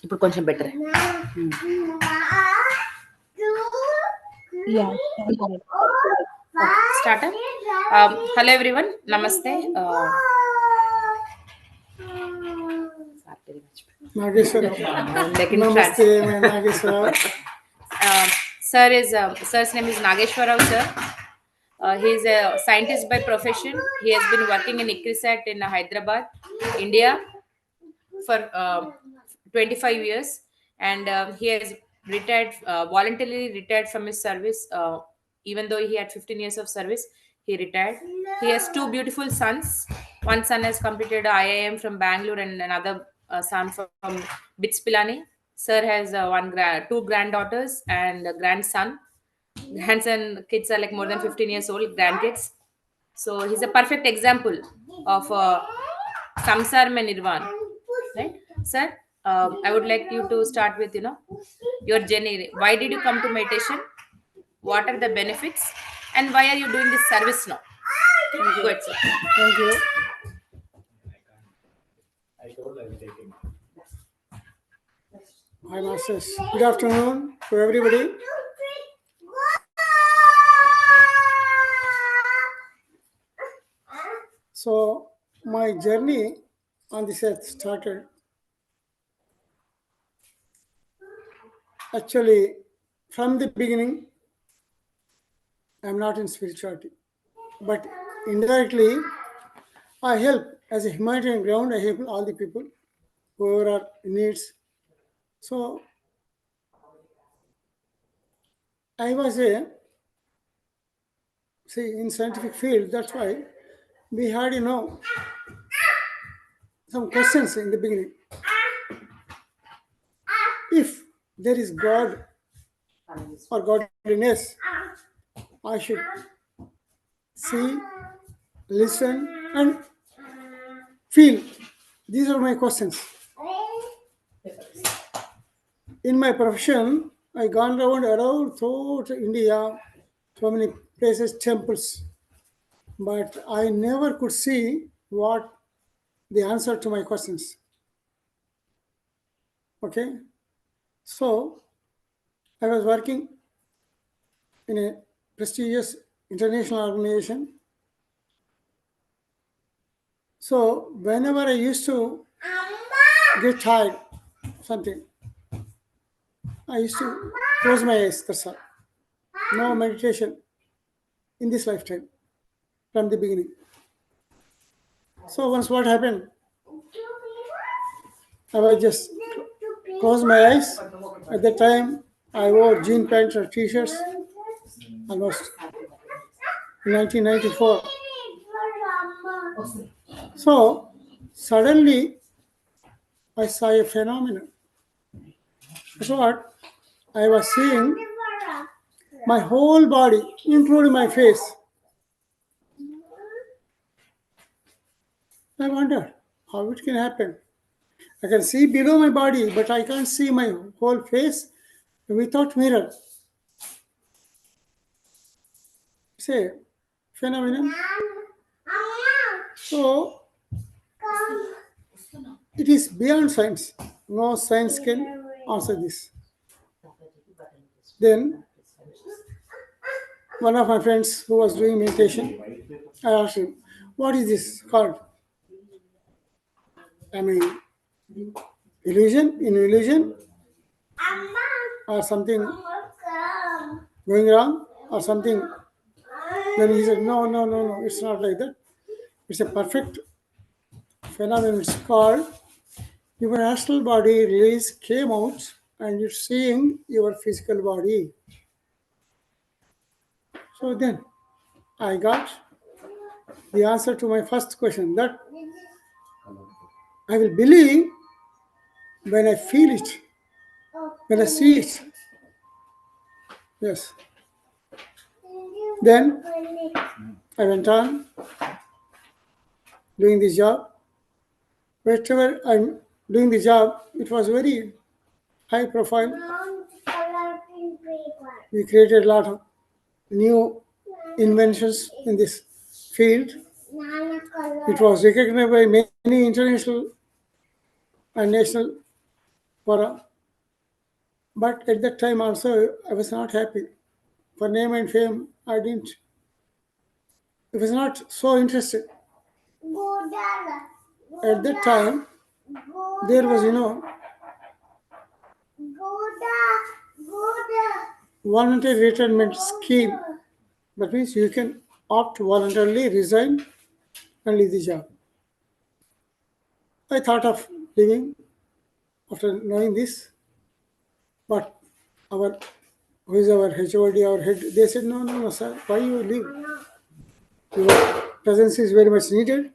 ఇప్పుడు కొంచెం better. Start. Hello everyone, నమస్తే. Nageswara. Namaste, my Nageswara. Sir's name is Nageswara, sir. He is a scientist by profession. He has been working in ICRISAT in Hyderabad, India for 25 years, and he has voluntarily retired from his service. Even though he had 15 years of service, he retired. He has two beautiful sons. One son has completed IIM from Bangalore, and another son from BITS Pilani. Sir has two granddaughters and a grandson. Grandson kids are like more than 15 years old, grandkids. So he's a perfect example of samsar mein nirvan, right? Sir, I would like you to start with your journey. Why did you come to meditation? What are the benefits, and why are you doing this service now? Go ahead, sir. Thank you. Hi, masters. Good afternoon to everybody. So, my journey on this earth started actually from the beginning. I'm not in spirituality, but indirectly, I help as a humanitarian ground. I help all the people who are in needs. So, I was in scientific field. That's why we had, some questions in the beginning. If there is God or godliness, I should see, listen, and feel. These are my questions. In my profession, I gone around throughout India, so many places, temples, but I never could see what the answer to my questions. Okay, so I was working in a prestigious international organization. So whenever I used to get tired, something, I used to close my eyes. That's all. No meditation in this lifetime from the beginning. So once what happened, I was just close my eyes. At that time, I wore jean pants or t-shirts almost in 1994. So suddenly, I saw a phenomenon. That's what I was seeing. My whole body, including my face. I wondered how it can happen. I can see below my body, but I can't see my whole face without mirror. It's a phenomenon. So it is beyond science. No science can answer this. Then one of my friends who was doing meditation, I asked him, what is this called? I mean, illusion, or something going wrong, or something. Then he said, no, it's not like that. It's a perfect phenomenon. It's called your astral body release came out and you're seeing your physical body. So then I got the answer to my first question, that I will believe when I feel it, when I see it. Yes. Then I went on doing this job. Wherever I'm doing the job, it was very high profile. We created a lot of new inventions in this field. It was recognized by many international and national for but at that time also I was not happy. For name and fame, I was not so interested. At that time, there was, 100 retirement scheme. That means you can opt voluntarily resign and leave the job. I thought of leaving after knowing this, but our who is our HOD, our head, they said, no, no, no, sir, why you leave? Your presence is very much needed.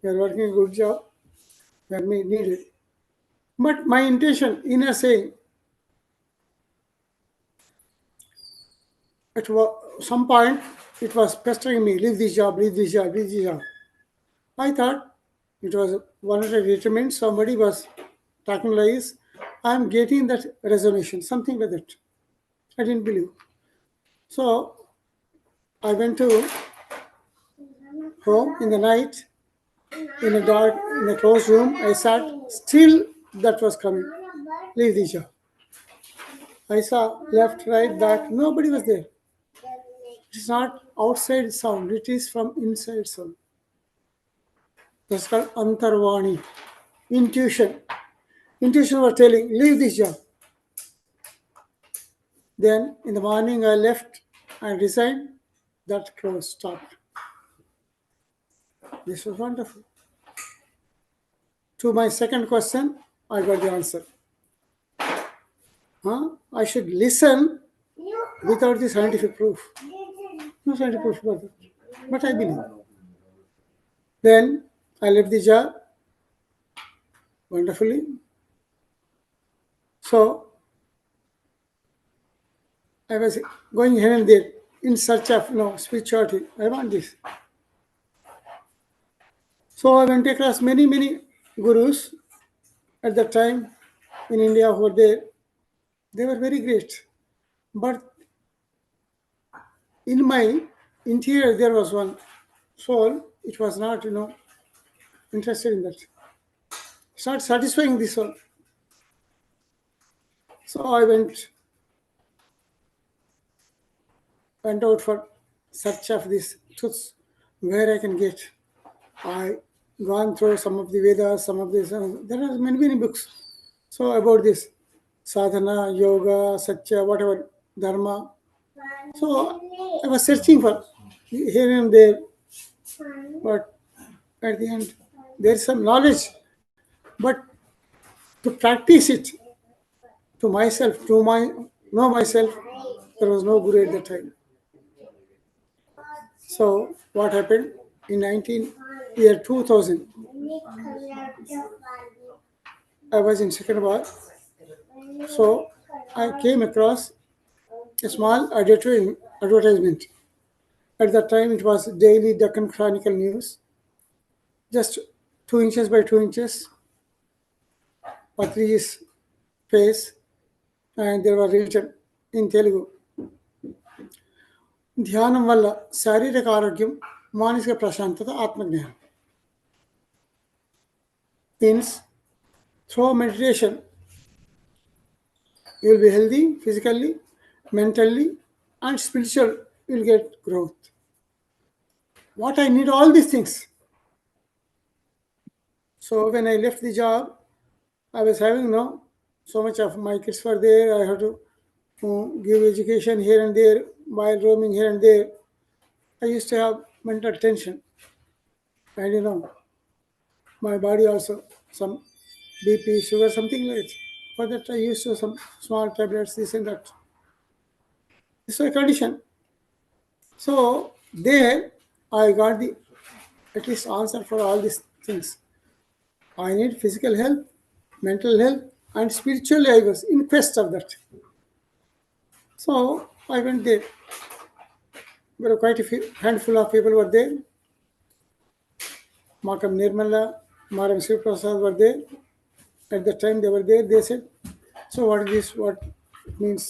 You are working a good job. You are needed. But my intention, inner saying, at some point, it was pestering me, leave this job, leave this job, leave this job. I thought it was one of the determined, somebody was talking lies. I'm getting that resolution, something like that. I didn't believe. So I went to home in the night, in a dark, in a closed room. I sat, still that was coming. Leave the job. I saw left, right, back, nobody was there. It's not outside sound, it is from inside sound. That's called antarvani, intuition. Intuition was telling, leave this job. Then in the morning I left and resigned. That close stopped. This was wonderful. To my second question, I got the answer. I should listen without the scientific proof. No scientific proof for that. But I believe. Then I left the job wonderfully. So I was going here and there in search of spirituality. I want this. So I went across many gurus at that time in India who were there. They were very great. But in my interior there was one soul. It was not, interested in that. It's not satisfying this soul. So I went out for search of these truths where I can get. I gone through some of the Vedas, some of this. There are many books. So about this sadhana, yoga, satya, whatever dharma. So I was searching for here and there, but at the end there is some knowledge, but to practice it to myself, to my know myself, there was no guru at that time. So what happened in 2000? I was in Secunderabad, so I came across a small advertisement. At that time, it was Daily Deccan Chronicle News, just 2 inches by 2 inches, Patriji's face, and there was written in Telugu. ధ్యానం వల్ల శారీరక ఆరోగ్యం, మానసిక ప్రశాంతత, ఆత్మజ్ఞానం. Means through meditation, you will be healthy physically, mentally, and spiritual. You will get growth. What I need all these things. So when I left the job, I was having so much of my kids were there. I had to give education here and there while roaming here and there. I used to have mental tension, and my body also some BP, sugar, something like that. For that, I used to some small tablets, this and that. This was a condition. So there, I got the at least answer for all these things. I need physical health, mental health, and spiritually I was in quest of that. So I went there. There were quite a handful of people were there. Makam Nirmala, Madam Shiv Prasad were there. At the time they were there, they said, so what is this? What it means?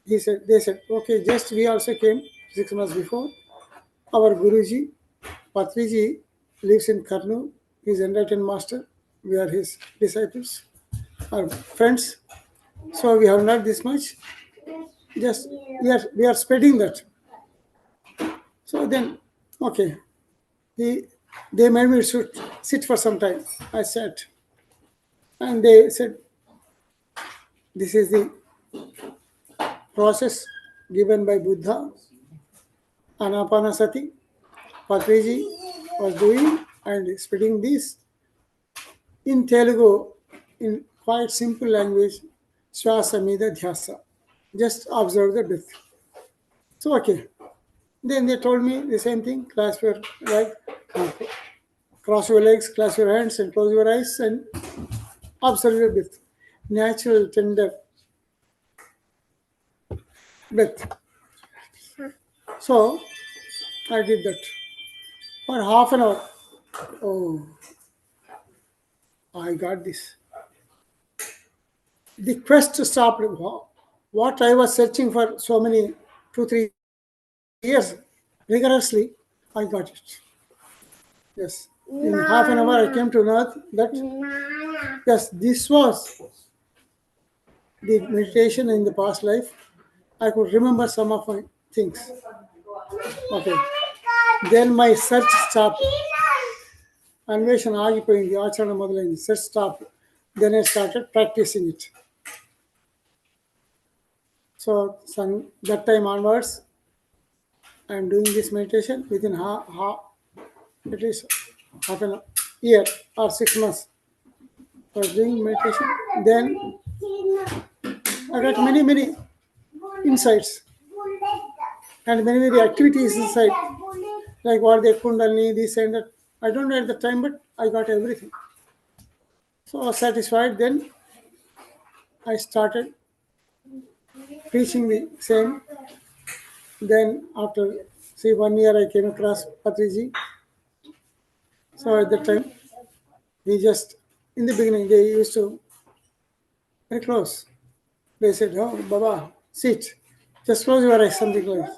They said, okay, just we also came 6 months before. Our Guruji, Patriji, lives in Karnool. He's enlightened master. We are his disciples. our friends. So we have not this much. Just we are spreading that. So then, okay, he, they made me sit for some time. I sat, and they said, "This is the process given by Buddha, Anapanasati. Patriji was doing and spreading this in Telugu in quite simple language. Swasamida Dhyasa. Just observe the breath." So okay. Then they told me the same thing. Clasp your right, cross your legs, clasp your hands, and close your eyes and observe your breath. Natural, tender breath. So I did that for half an hour. Oh, I got this. The quest stopped. What I was searching for so many 2 3 years rigorously, I got it. Yes. In half an hour, I came to know that yes, this was the meditation in the past life. I could remember some of my things. Okay. Then my search stopped. అన్వేషణ ఆగిపోయింది, ఆచరణ మొదలైంది, set stop. Then I started practising it. So that time onwards, I am doing this meditation within at least half an year or 6 months. I was doing meditation. Then I got many insights and many activities inside, like what they kundalini, this and that. I don't know at the time, but I got everything. So I was satisfied. Then I started preaching the same. Then after say 1 year, I came across Patriji. So at that time, we just in the beginning they used to very close. They said, "Oh, Baba, sit, just close your eyes," something like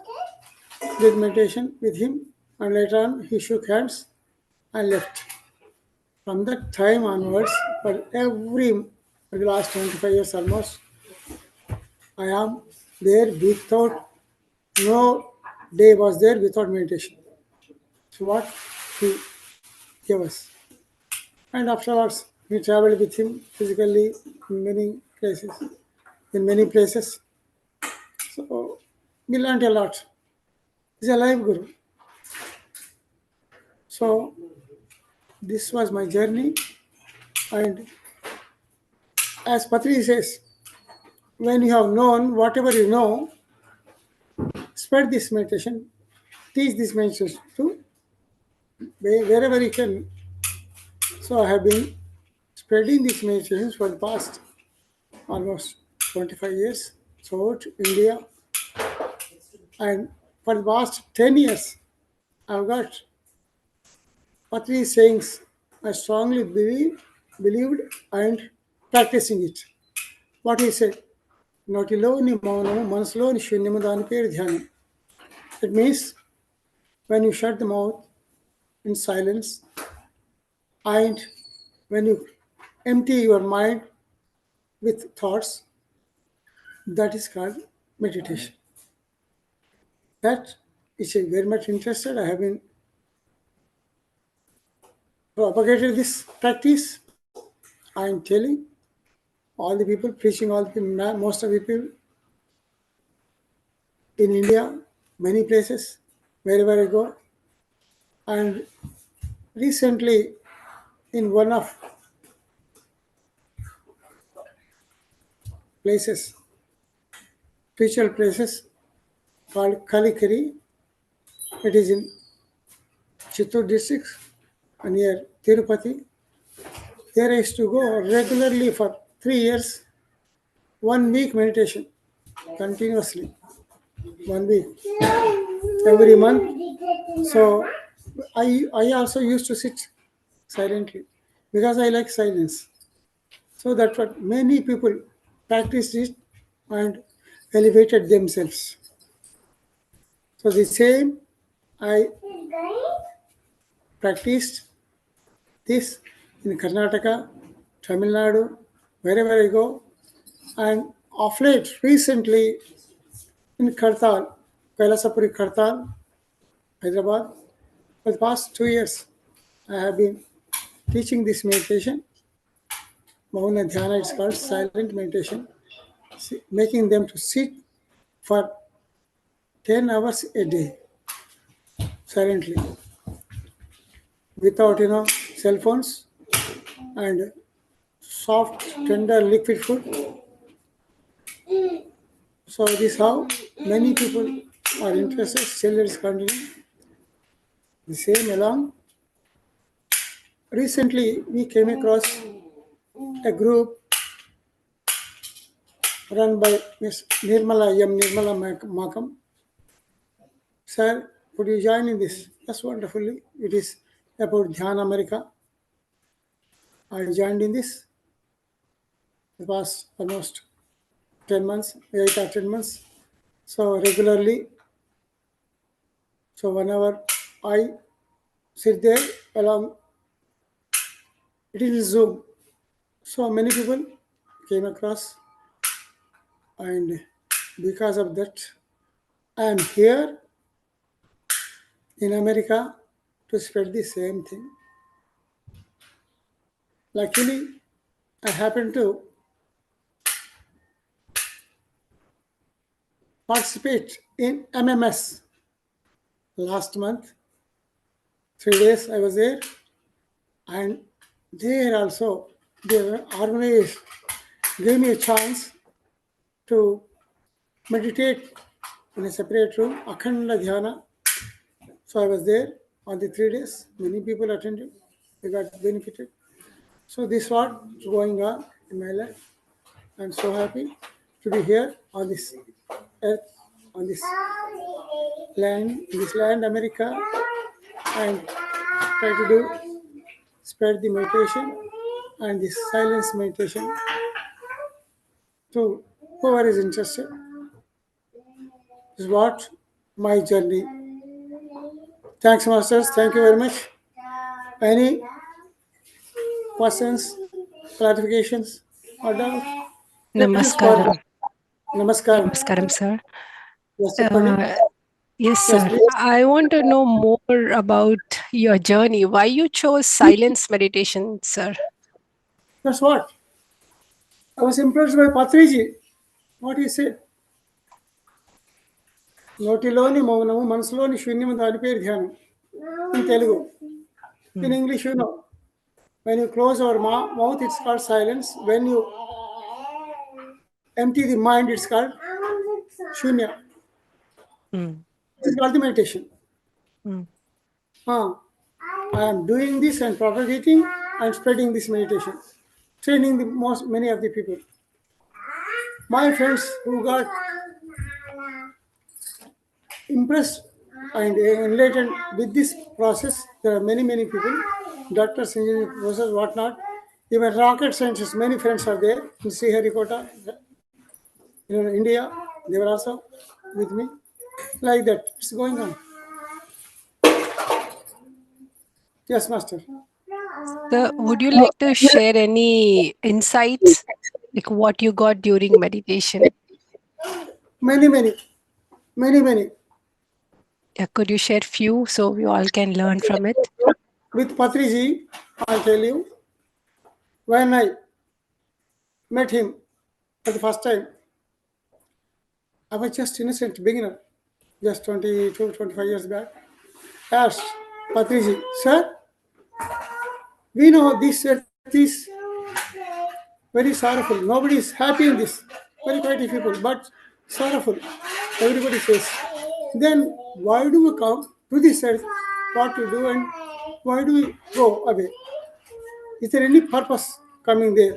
did meditation with him, and later on he shook hands and left. From that time onwards, for the last 25 years almost, I am there without, no day was there without meditation. So what he gave us. And afterwards, we traveled with him physically in many places. In many places. So we learned a lot. He's a live guru. So this was my journey. And as Patri says, when you have known whatever you know, spread this meditation, teach this meditation to wherever you can. So I have been spreading these meditations for the past almost 25 years throughout India. And for the past 10 years, I've got Patri sayings I strongly believed and practicing it. What he said, నోటిలోని మౌనము మనసులోని శూన్యము, దాని పేరు ధ్యానం. It means when you shut the mouth in silence and when you empty your mind with thoughts, that is called meditation. That is very much interested. I have been propagated this practice. I am telling all the people, preaching all the people, most of the people in India, many places, wherever I go. And recently, in one of places, spiritual places called Kalikari, it is in Chittoor district near Tirupati. There I used to go regularly for 3 years, 1 week meditation continuously, 1 week every month. So I also used to sit silently because I like silence. So that's what many people practiced it and elevated themselves. So the same I practiced this in Karnataka, Tamil Nadu, wherever I go. And of late, recently in Kartal, Kailasapuri Kartal, Hyderabad, for the past 2 years, I have been teaching this meditation. Mauna Dhyana, it's called silent meditation, making them to sit for 10 hours a day silently without cell phones and soft tender liquid food. So this how many people are interested. Still it is continuing the same along. Recently we came across a group run by Miss Nirmala Makam. Sir, could you join in this? Yes, wonderfully. It is about Dhyan America. I joined in this. It was almost 10 months, 8 or 10 months. So regularly, so whenever I sit there along, it is Zoom. So many people came across, and because of that, I am here in America to spread the same thing. Luckily, I happened to participate in MMS last month. 3 days I was there, and there also the organizers gave me a chance to meditate in a separate room, Akhanda Dhyana. So I was there on the 3 days. Many people attended. They got benefited. So this is what's going on in my life. I'm so happy to be here on this earth, on this land, America, and try to spread the meditation and the silence meditation to whoever is interested. This is what my journey. Thanks, masters. Thank you very much. Any questions, clarifications, or doubts? Yes, Namaskaram. Namaskaram. Namaskaram, sir. Yes, Chapandi. Uh, yes, Yes, sir. please. I want to know more about your journey. Why you chose silence meditation, sir? That's what. I was impressed by Patriji. What he said. నోటిలోని మౌనము మనసులోని శూన్యము దాని పేరు ధ్యానం in Telugu. In Hmm. English, when you close our mouth, it's called silence. When you empty the mind, it's called shunya. Hmm. It's called the meditation. Hmm. I am doing this and propagating and spreading this meditation, training many of the people. My friends who got impressed and enlightened with this process, there are many people, doctors, engineers, professors, whatnot, even rocket scientists. Many friends are there in Sriharikota, India. They were also with me. Like that, it's going on. Yes, master. So, would you like to share any insights, like what you got during meditation? Many. Yeah, could you share few so we all can learn from it? With Patriji, I'll tell you, when I met him for the first time, I was just innocent beginner, just 22, 25 years back. Asked Patriji, sir, we know this earth is very sorrowful. Nobody is happy in this. Very quite people, but sorrowful. Everybody says. Then why do we come to this earth? What to do and why do we go away? Is there any purpose coming there?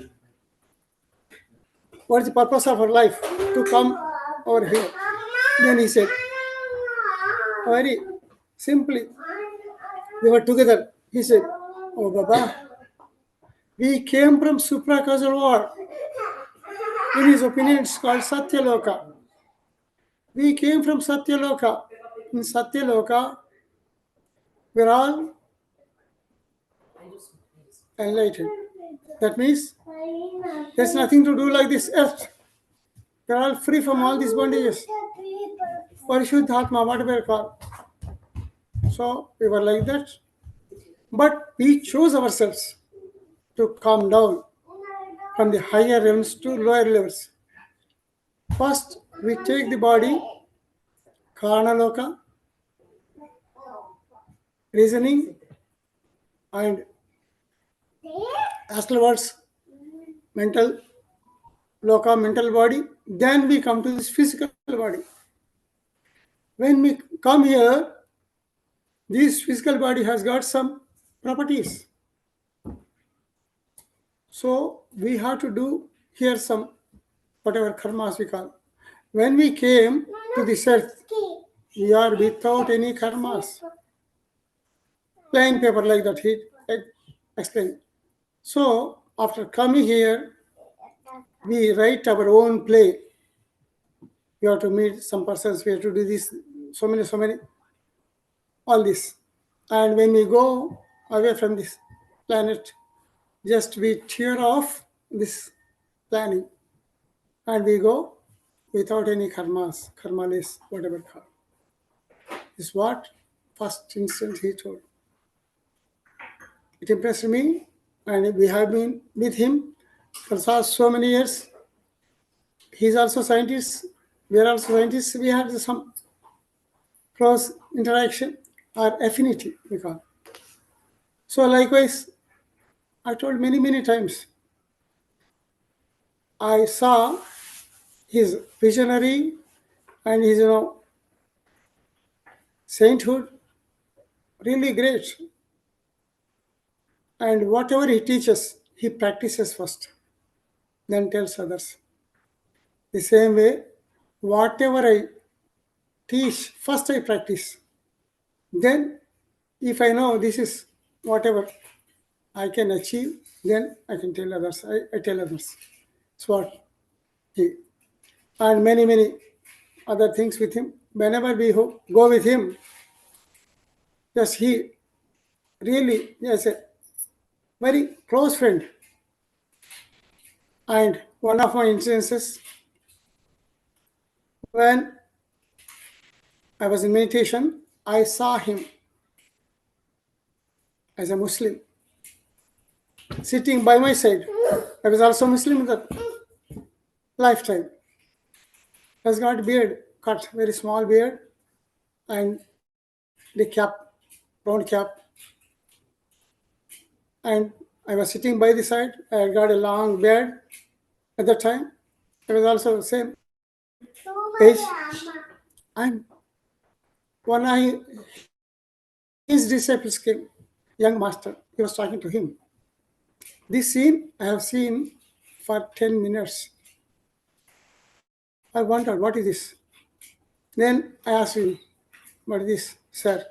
What is the purpose of our life to come over here? Then he said, very simply, we were together. He said, oh Baba, we came from supracausal war. In his opinion, it's called Satyaloka. We came from Satyaloka. In Satyaloka, we're all enlightened. That means There's nothing to do like this earth. They're all free from all these bondages. Parishuddhatma, whatever you call. So we were like that. But we chose ourselves to come down from the higher realms to lower levels. First, we take the body, Karnaloka, reasoning, and astral words, mental loka, mental body. Then we come to this physical body. When we come here, this physical body has got some properties. So we have to do here some whatever karmas we call. When we came to this earth, we are without any karmas. Plain paper like that, he explained. So after coming here, we write our own play. We have to meet some persons, we have to do this, so many, all this. And when we go away from this planet, just we tear off this planning and we go without any karmas, karmaless, whatever called. This is what first instant he told. It impressed me, and we have been with him for so many years. He's also scientist. We are also scientists. We had some close interaction or affinity, we call. So likewise, I told many times, I saw his visionary and his sainthood, really great. And whatever he teaches, he practices first, then tells others. The same way, whatever I teach, first I practice. Then, if I know this is whatever I can achieve, then I can tell others. I tell others. That's what he. And many other things with him. Whenever we go with him, just he really is a very close friend. And one of my instances, when I was in meditation, I saw him as a Muslim sitting by my side. I was also Muslim in that lifetime. Has got beard, cut, very small beard, and the cap, round cap. And I was sitting by the side. I got a long beard at that time. I was also the same age. And one I his disciples came, young master. He was talking to him. This scene I have seen for 10 minutes. I wondered, what is this? Then I asked him, what is this, sir?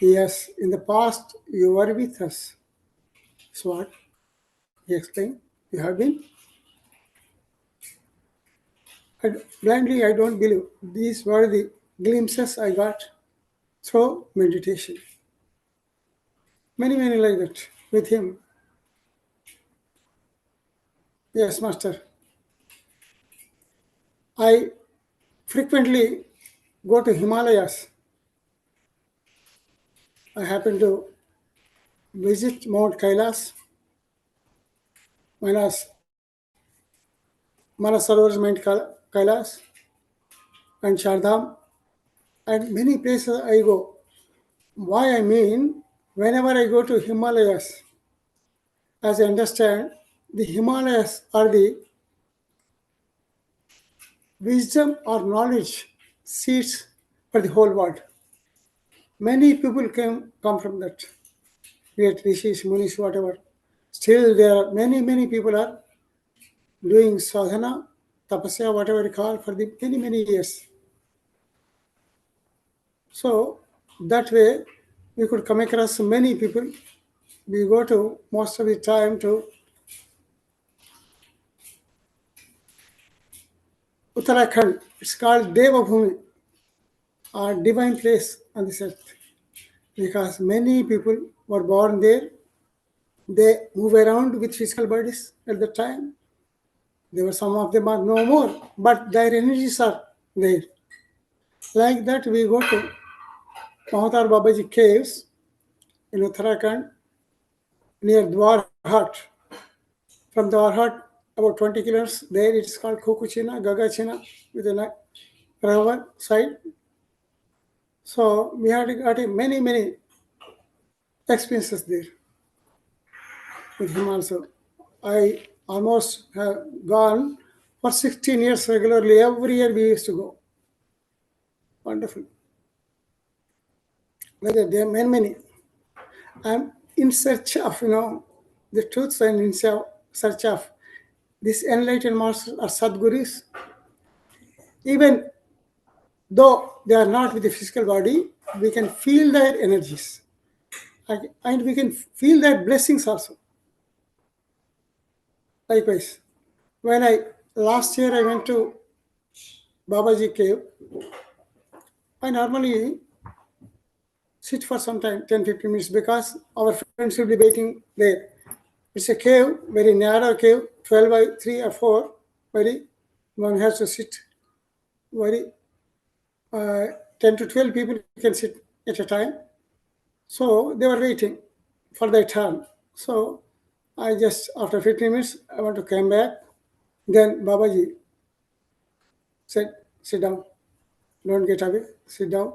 Yes, in the past you were with us. So what? He explained, you have been. And blindly, I don't believe. These were the glimpses I got through meditation. Many like that with him. Yes, master. I frequently go to Himalayas. I happen to visit Mount Kailas, Manas Sarovar's Mount Kailas, and Chardham, and many places I go. Why I mean, whenever I go to Himalayas, as I understand, the Himalayas are the wisdom or knowledge seeds for the whole world. Many people come from that. Great rishis, munis, whatever. Still, there are many people are doing sadhana, tapasya, whatever you call, for the many years. So that way, we could come across many people. We go to most of the time to Uttarakhand. It's called Devabhumi, a divine place on this earth, because many people were born there. They move around with physical bodies at the time. There were some of them are no more, but their energies are there. Like that, we go to Mahatar Babaji caves in Uttarakhand near Dwarhat. From Dwarhat, about 20 kilometers, there it's called Kukuchina, Gagachina, with a river side. So we had got many experiences there with him also. I almost have gone for 16 years regularly. Every year we used to go. Wonderful. Like that, there are many. I'm in search of, the truths and in search of these enlightened masters or Sadgurus. Even though they are not with the physical body, we can feel their energies. And we can feel their blessings also. Likewise, when last year I went to Babaji cave, I normally sit for some time, 10-15 minutes, because our friends will be waiting there. It's a cave, very narrow cave, 12 by 3 or 4, very, one has to sit very, 10 to 12 people can sit at a time. So they were waiting for their turn. So I just, after 15 minutes, I want to come back. Then Babaji said, sit down, don't get away, sit down.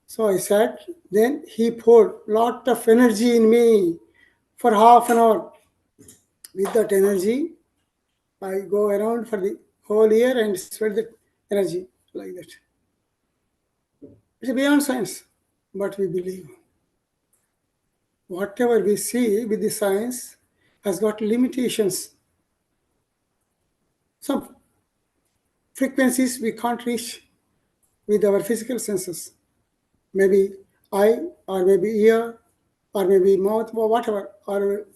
So I sat, then he poured lot of energy in me for half an hour. With that energy, I go around for the whole year and spread the energy like that. It's beyond science, but we believe. Whatever we see with the science has got limitations. Some frequencies we can't reach with our physical senses. Maybe eye, or maybe ear, or maybe mouth, or whatever, or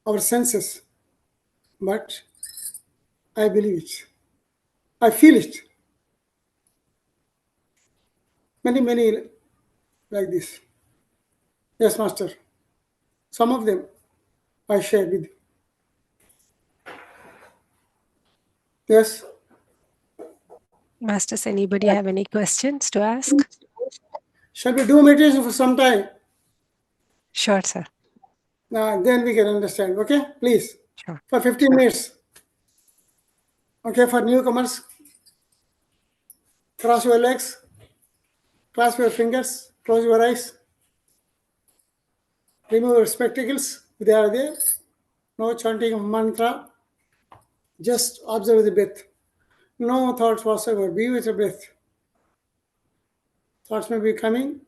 our senses. But I believe it. I feel it. Many like this. Yes, Master. Some of them I share with you. Yes. Masters, anybody have any questions to ask? Shall we do meditation for some time? Sure, sir. Then we can understand. Okay, please. Sure. For 15 minutes. Okay, for newcomers, cross your legs, clasp your fingers, close your eyes, remove your spectacles if they are there. No chanting of mantra. Just observe the breath. No thoughts whatsoever. Be with the breath. Thoughts may be coming,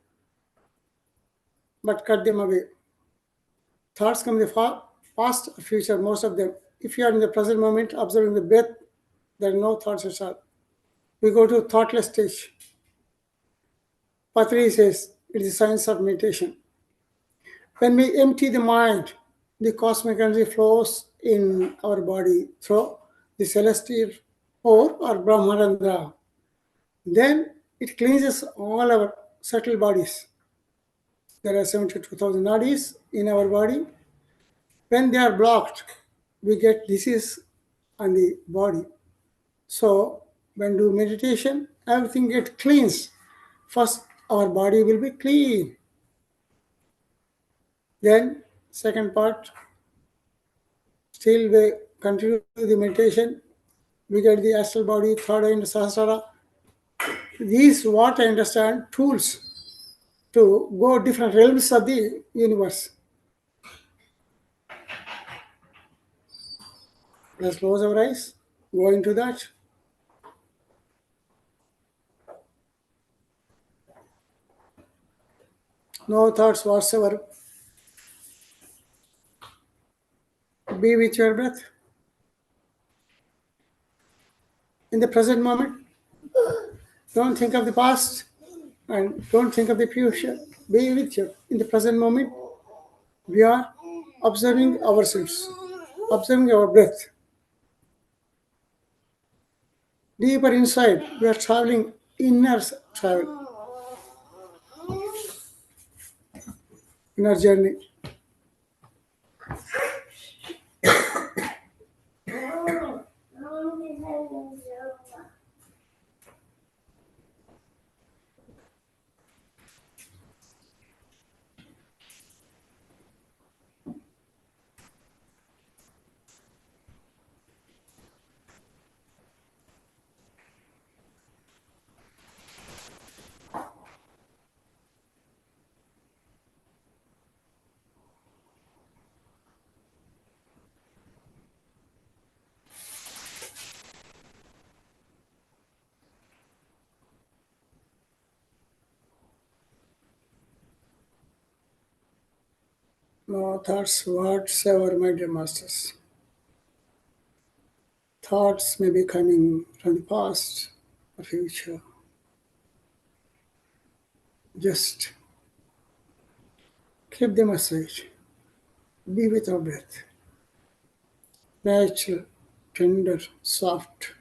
but cut them away. Thoughts come in the past or future, most of them. If you are in the present moment, observing the breath, there are no thoughts at all. We go to thoughtless stage. Patriji says it is the science of meditation. When we empty the mind, the cosmic energy flows in our body through the celestial core or Brahmarandra. Then it cleanses all our subtle bodies. There are 72,000 nadis in our body. When they are blocked, we get disease on the body. So when do meditation, everything gets cleansed. First, our body will be clean. Then, second part, still we continue the meditation. We get the astral body, third eye, and sahasrara. These, what I understand, tools to go different realms of the universe. Let's close our eyes, go into that. No thoughts whatsoever. Be with your breath. In the present moment, don't think of the past and don't think of the future. Be with you. In the present moment, we are observing ourselves, observing our breath. Deeper inside, we are traveling inner travel, inner journey. No thoughts whatsoever, my dear masters. Thoughts may be coming from the past or future. Just keep them aside. Be with our breath. Natural, tender, soft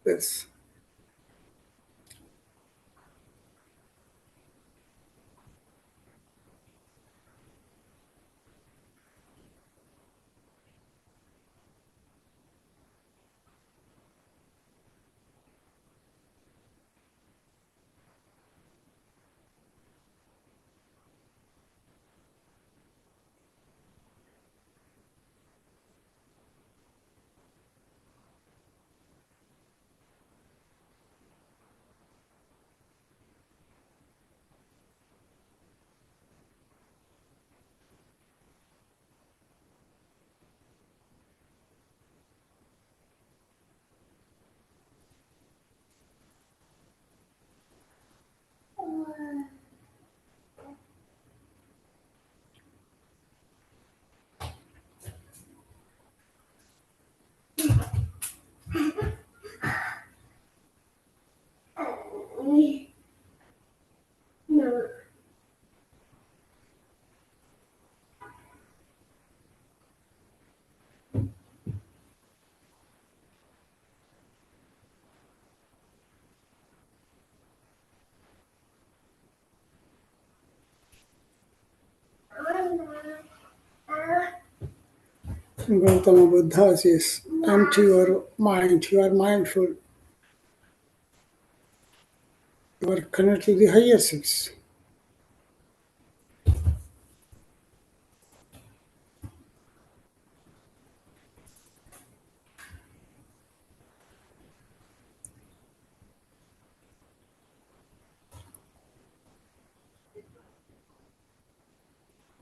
breath. Gautama Buddha says, empty your mind, you are mindful, you are connected to the higher selves.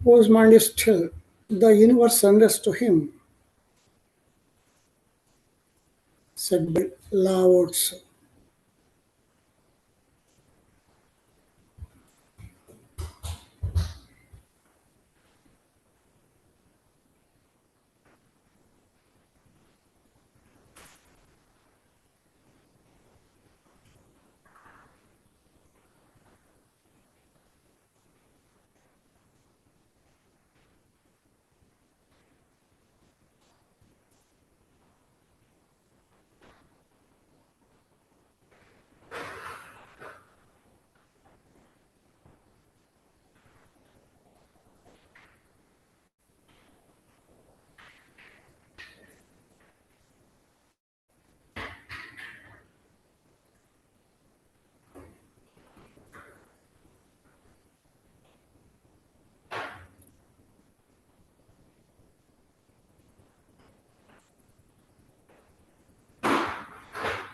Whose mind is still, the universe surrenders to him, said by Lao Tzu.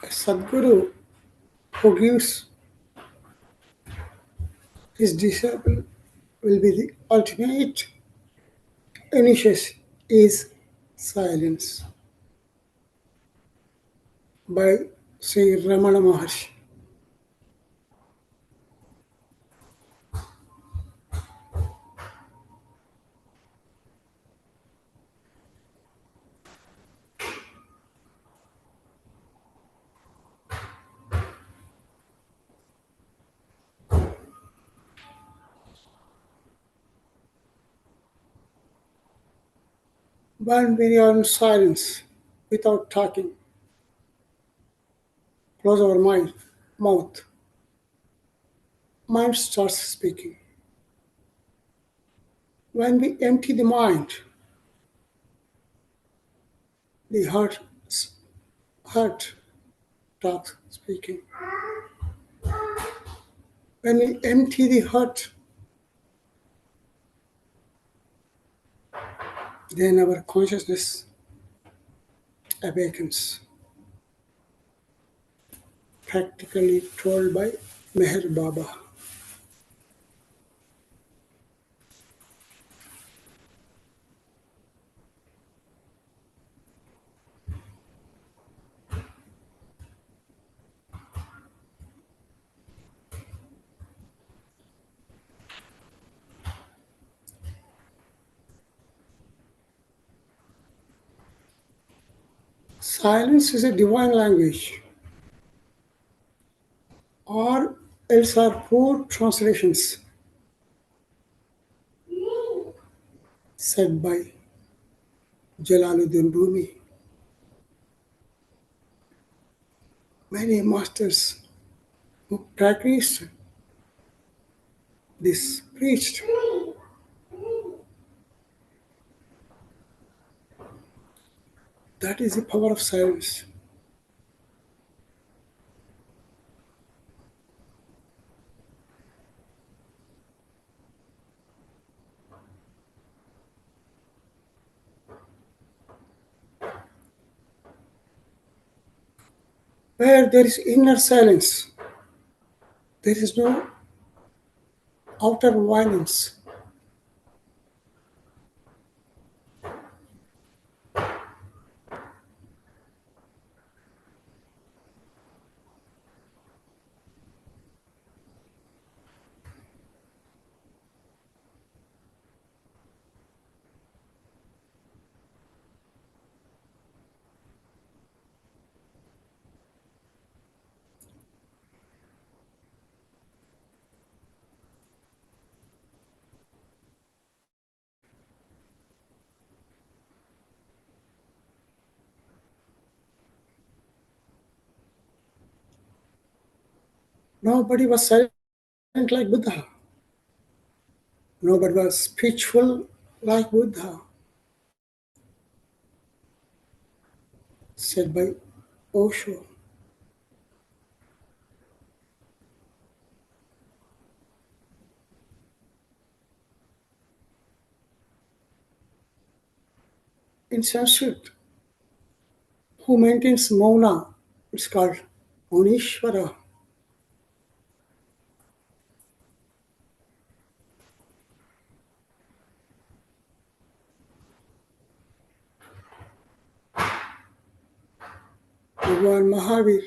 A Sadguru who gives his disciple will be the ultimate initiation is silence by Sri Ramana Maharshi. When we are in silence without talking, close our mouth, mind starts speaking. When we empty the mind, the heart talks speaking. When we empty the heart, then our consciousness awakens. Practically told by Meher Baba. Silence is a divine language, or else are poor translations said by Jalaluddin Rumi. Many masters who practiced this preached. That is the power of silence. Where there is inner silence, there is no outer violence. Nobody was silent like Buddha. Nobody was speechful like Buddha, said by Osho. In Sanskrit, who maintains mauna, it's called Munishvara. Bhagwan Mahavir.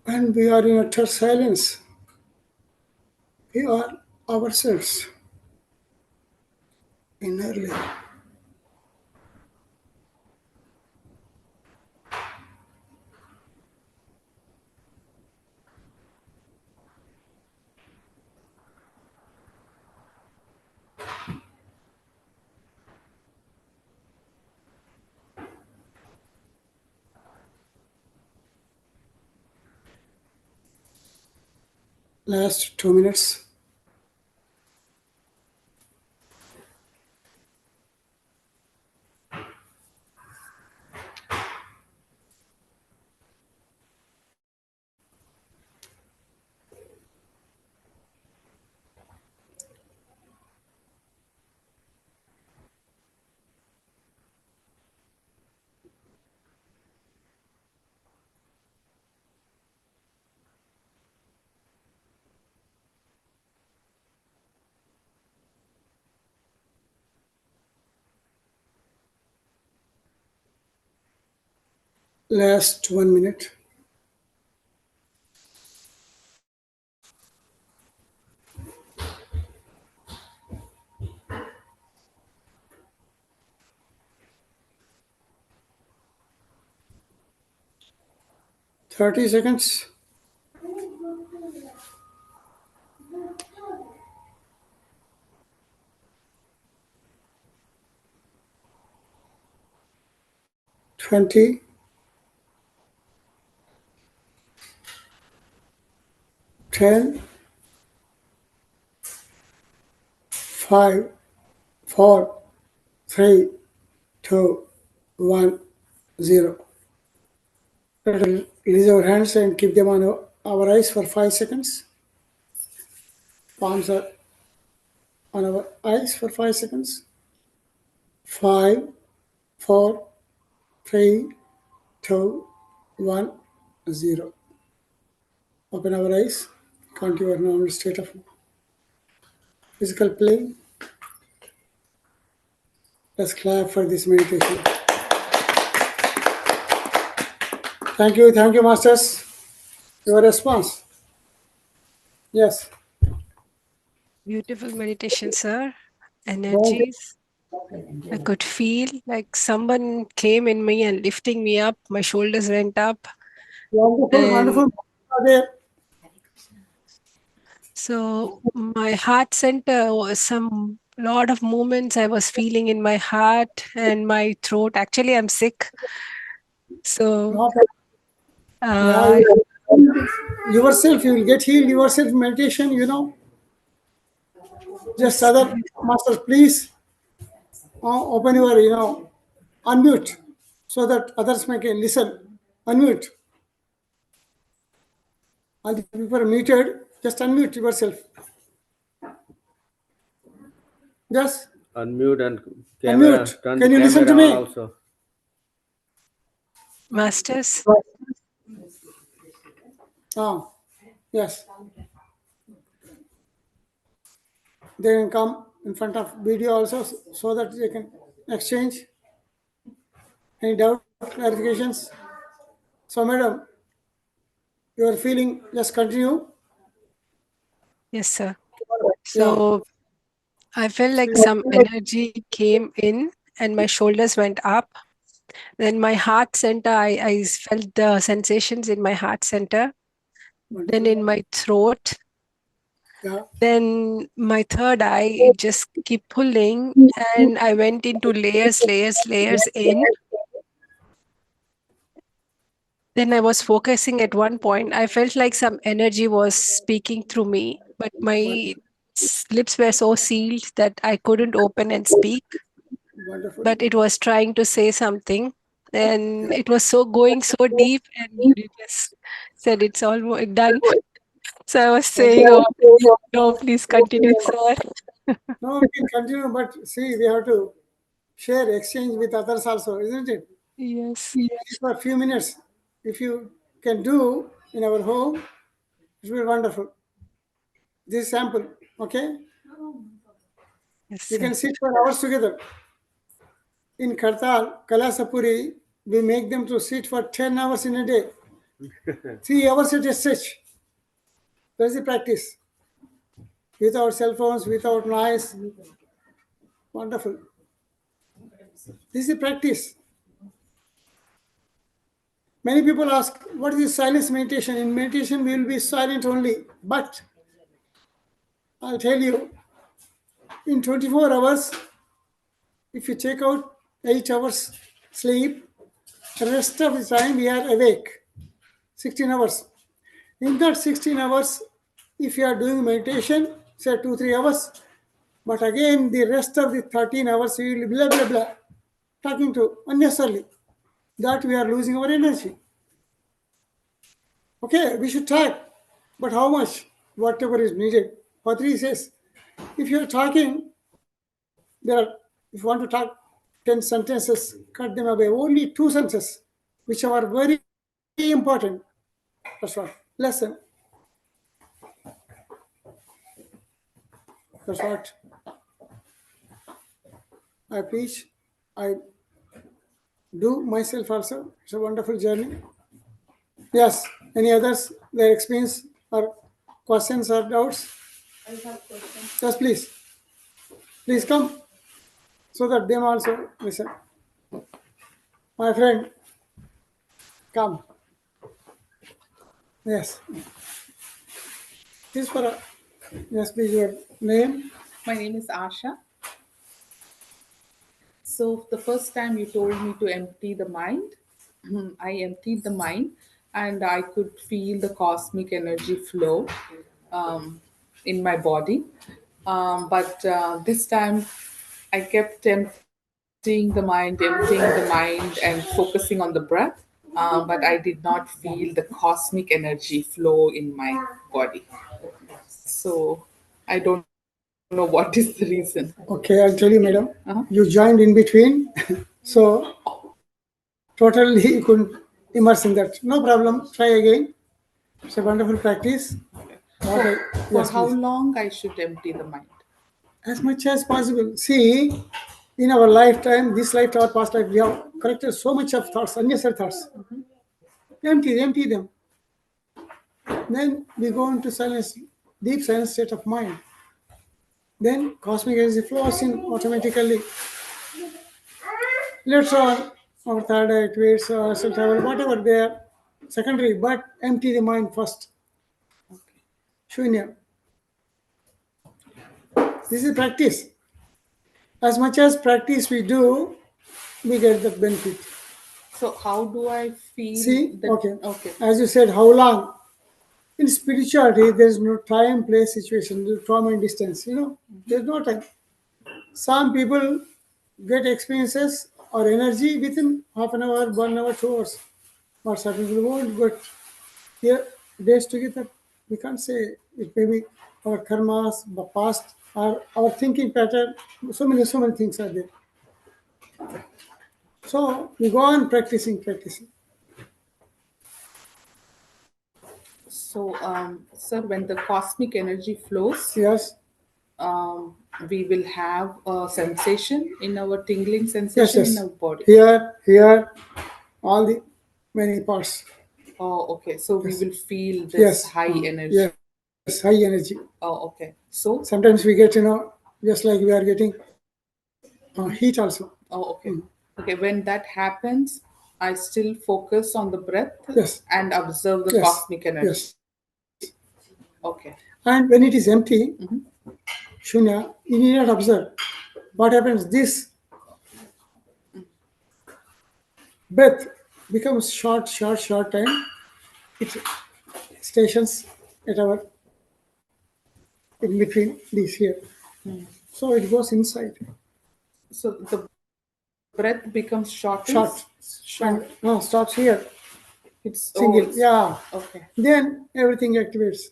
When we are in utter silence, we are ourselves innerly. Last 2 minutes. Last 1 minute. 30 seconds. Twenty. 10, 5, 4, 3, 2, 1, 0. Release our hands and keep them on our eyes for 5 seconds. Palms are on our eyes for 5 seconds. 5, 4, 3, 2, 1, 0. Open our eyes. Come to your normal state of physical play. Let's clap for this meditation. Thank you, masters. Your response. Yes. Beautiful meditation, sir. Energies. I could feel like someone came in me and lifting me up. My shoulders went up. Wonderful, And wonderful. There. so my heart center was some lot of movements I was feeling in my heart and my throat. Actually, I'm sick. So No problem. Yeah, uh, yourself, you will get healed yourself. Meditation, just yes, other masters, please open your, unmute so that others may can listen. Unmute. All the people are muted. Just unmute yourself. Just Unmute and camera, unmute. turn the Can you listen to camera on me? also. masters. Ah, yes. They can come in front of video also so that they can exchange any doubt, clarifications. So, madam, you are feeling, just continue. Yes, sir. Yeah. So I felt like some energy came in and my shoulders went up. Then my heart center, I felt the sensations in my heart center. Then Wonderful. in my throat. Yeah. Then my third eye, it just keep pulling and I went into layers in. Then I was focusing at one point. I felt like some energy was speaking through me, but my lips were so sealed that I couldn't open and speak. Wonderful. But it was trying to say something. And it was so going so deep, and it just said it's almost done. So I was saying, oh, no, please continue, sir. No, we can continue, but see, we have to share, exchange with others also, isn't it? Yes, For a few minutes, if you can do in our home, it will be wonderful. This is sample, okay? yes, We sir. can sit for hours together. In Kartal, Kalasapuri, we make them to sit for 10 hours in a day, 3 hours at a stretch. That's the practice. Without cell phones, without noise. Wonderful. This is the practice. Many people ask, what is silence meditation? In meditation, we will be silent only. But I'll tell you, in 24 hours, if you check out 8 hours sleep, the rest of the time we are awake. 16 hours. In that 16 hours, if you are doing meditation, say 2-3 hours, but again the rest of the 13 hours you will blah blah blah talking to unnecessarily. That we are losing our energy. Okay, we should talk, but how much? Whatever is needed. Patriji says, if you are talking, there are, if you want to talk 10 sentences, cut them away. Only 2 sentences, which are very important. That's what. Lesson. That's what I preach. I do myself also. It's a wonderful journey. Yes. Any others? Their experience or questions or doubts? Yes, please. Please come so that them also listen. My friend, come. Yes. This for a, yes, please, your name. My name is Asha. So, the first time you told me to empty the mind, I emptied the mind and I could feel the cosmic energy flow um, in my body. But this time I kept emptying the mind, and focusing on the breath. But I did not feel the cosmic energy flow in my body. So, I don't know what is the reason. Okay, I'll tell you, madam. Uh-huh. You joined in between, so totally you couldn't immerse in that. No problem. Try again. It's a wonderful practice. What I, For yes, how please. long I should empty the mind? As much as possible. See, in our lifetime, this life, our past life, we have collected so much of thoughts, unnecessary thoughts. Empty them. Then we go into silence, deep silence state of mind. Then cosmic energy flows in automatically. Later on, our third eye activates, astral travel, whatever they are secondary, but empty the mind first. Okay. Shunya. This is practice. As much as practice we do, we get the benefit. So how do I feel See, that? okay. Okay. As you said, how long? In spirituality, there is no time, place, situation, trauma and distance. There's no time. Some people get experiences or energy within half an hour, 1 hour, 2 hours. But some people won't get here days together. We can't say it may be our karmas, the past, or our thinking pattern. So many things are there. So we go on practicing. So, sir, when the cosmic energy flows, Yes, um, we will have a sensation in our tingling yes, sensation in yes. our body. Here, all the many parts. Oh, okay. So we Yes, will feel this yes, high energy. yes, high energy. Oh, okay. So, Sometimes we get, just like we are getting heat also. oh, okay. Okay. When that happens, I still focus on the breath Yes, and observe the yes, cosmic energy. yes. Okay. And when it is empty, Shunya, you need not observe. What happens? This breath becomes short time. It stations at our in between these here. So it goes inside. So the breath becomes Short. short. And no, stops here. It's Single. it's Yeah. okay. Then everything activates.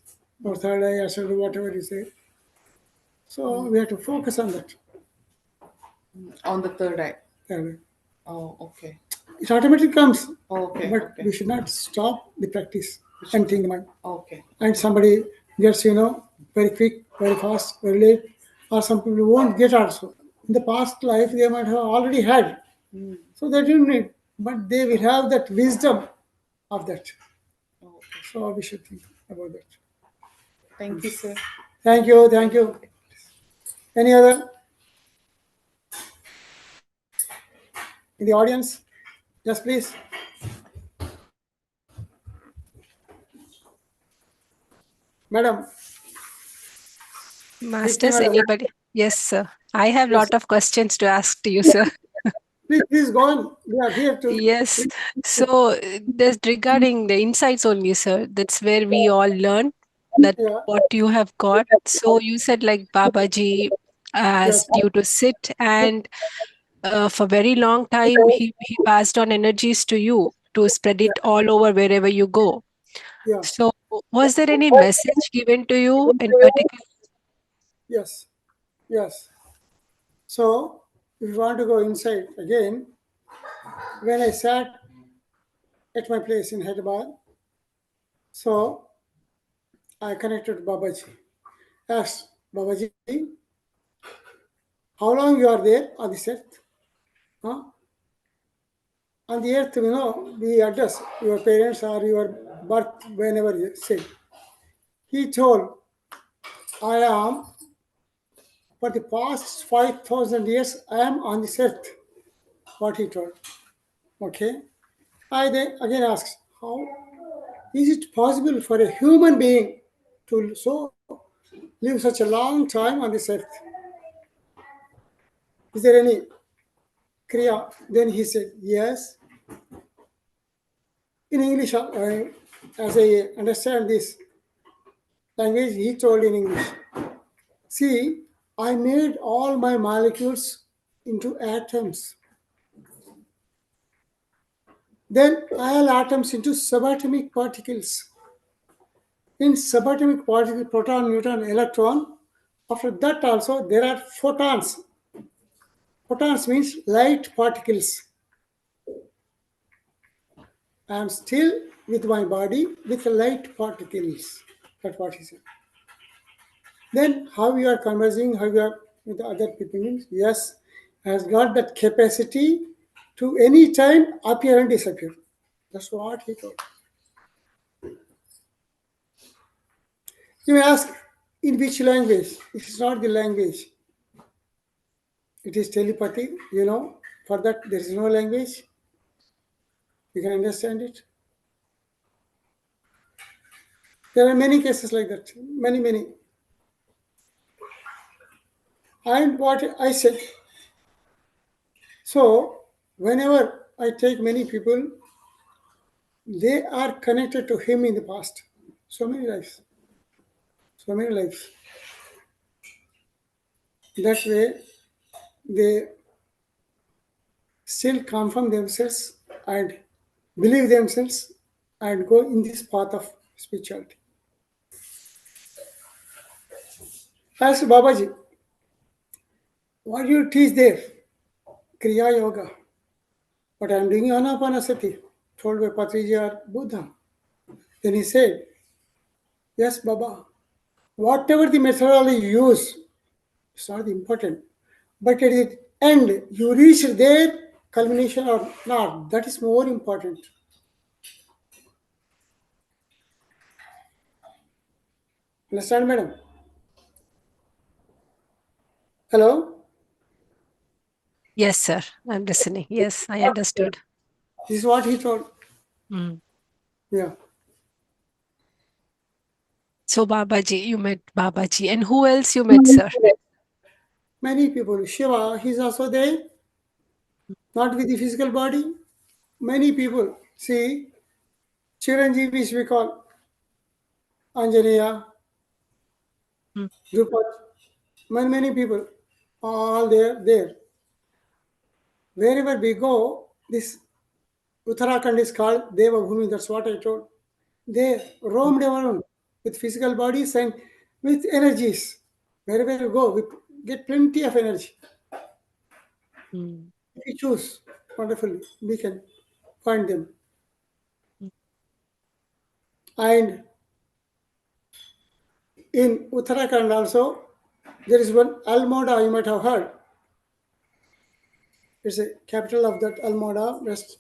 Or third eye, astral, whatever you say. So we have to focus on that. On the third eye. Third eye. Oh, okay. It automatically comes. Okay, But okay. we should not stop the practice. Emptying the mind. Okay. And somebody gets, very quick, very fast, very late, or some people won't get also. In the past life, they might have already had, so they didn't need, but they will have that wisdom of that. Okay. So we should think about that. Thank you, sir. Thank you. Any other in the audience? Yes, please. Madam, Dipti Masters, madam, anybody? Yes, sir. I have yes. lot of questions to ask to you, sir. Please go on. We are here to. Yes. So there's regarding the insights only, sir. That's where we all learn that Yeah, what you have got. So you said like Babaji yes, asked you to sit, and for very long time he passed on energies to you to spread yeah, it all over wherever you go. yeah, So was there any message given to you in particular? yes, yes. So if you want to go inside again, when I sat at my place in Hyderabad, so I connected to Babaji. Asked Babaji, how long you are there on this earth? Huh? On the earth, we address your parents or your birth whenever you say. He told, I am, for the past 5,000 years, I am on this earth. What he told. Okay. I then again asked, how? Is it possible for a human being to live such a long time on this earth? Is there any kriya? Then he said, yes. In English, as I understand this language, he told in English, see, I made all my molecules into atoms. Then all atoms into subatomic particles. In subatomic particle, proton, neutron, electron, after that also there are photons. Photons means light particles. I am still with my body with light particles. That's what he said. Then how you are conversing, how you are with other people means, yes, has got that capacity to any time appear and disappear. That's what he told. You may ask, in which language? It is not the language. It is telepathy, For that, there is no language. You can understand it. There are many cases like that. Many, many. And what I said, so whenever I take many people, they are connected to him in the past. So many lives. So many lives. That way, they still confirm themselves and believe themselves and go in this path of spirituality. Ask Babaji, what do you teach there? Kriya Yoga. But I am doing Anapanasati, told by Patriji or Buddha. Then he said, yes, Baba, whatever the methodology you use, it's not important. But at the end, you reach their culmination or not. That is more important. Understand, madam? Hello? Yes, sir. I'm listening. Yes, I understood. This is what he told. Mm. Yeah. So Babaji, you met Babaji. And who else you met, sir? Many people. Shiva, he's also there, not with the physical body. Many people. See, Chiranjeevis we call Anjaneya, Mm. Drupat, many people, all there. Wherever we go, this Uttarakhand is called Deva Bhumi, that's what I told. They roamed around with physical bodies and with energies. Wherever you go, we get plenty of energy. Mm. If we choose wonderfully, we can find them. And in Uttarakhand also, there is one Almora, you might have heard. It's a capital of that Almora. West.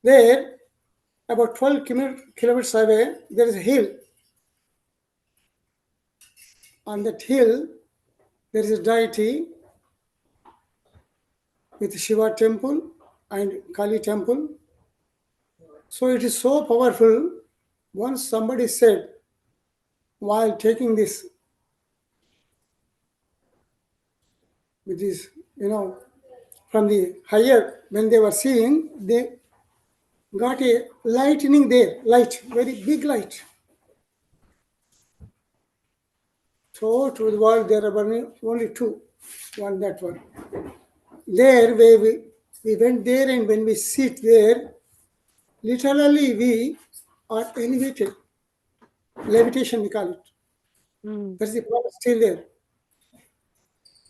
There, about 12 kilometers away, there is a hill. On that hill, there is a deity with Shiva temple and Kali temple. So it is so powerful. Once somebody said, while taking this, which is, from the higher, when they were seeing, they got a lightning there, light, very big light. So to the world, there are only two, one that one. There, we went there, and when we sit there, literally we are elevated. Levitation, we call it. Mm. That's the power still there.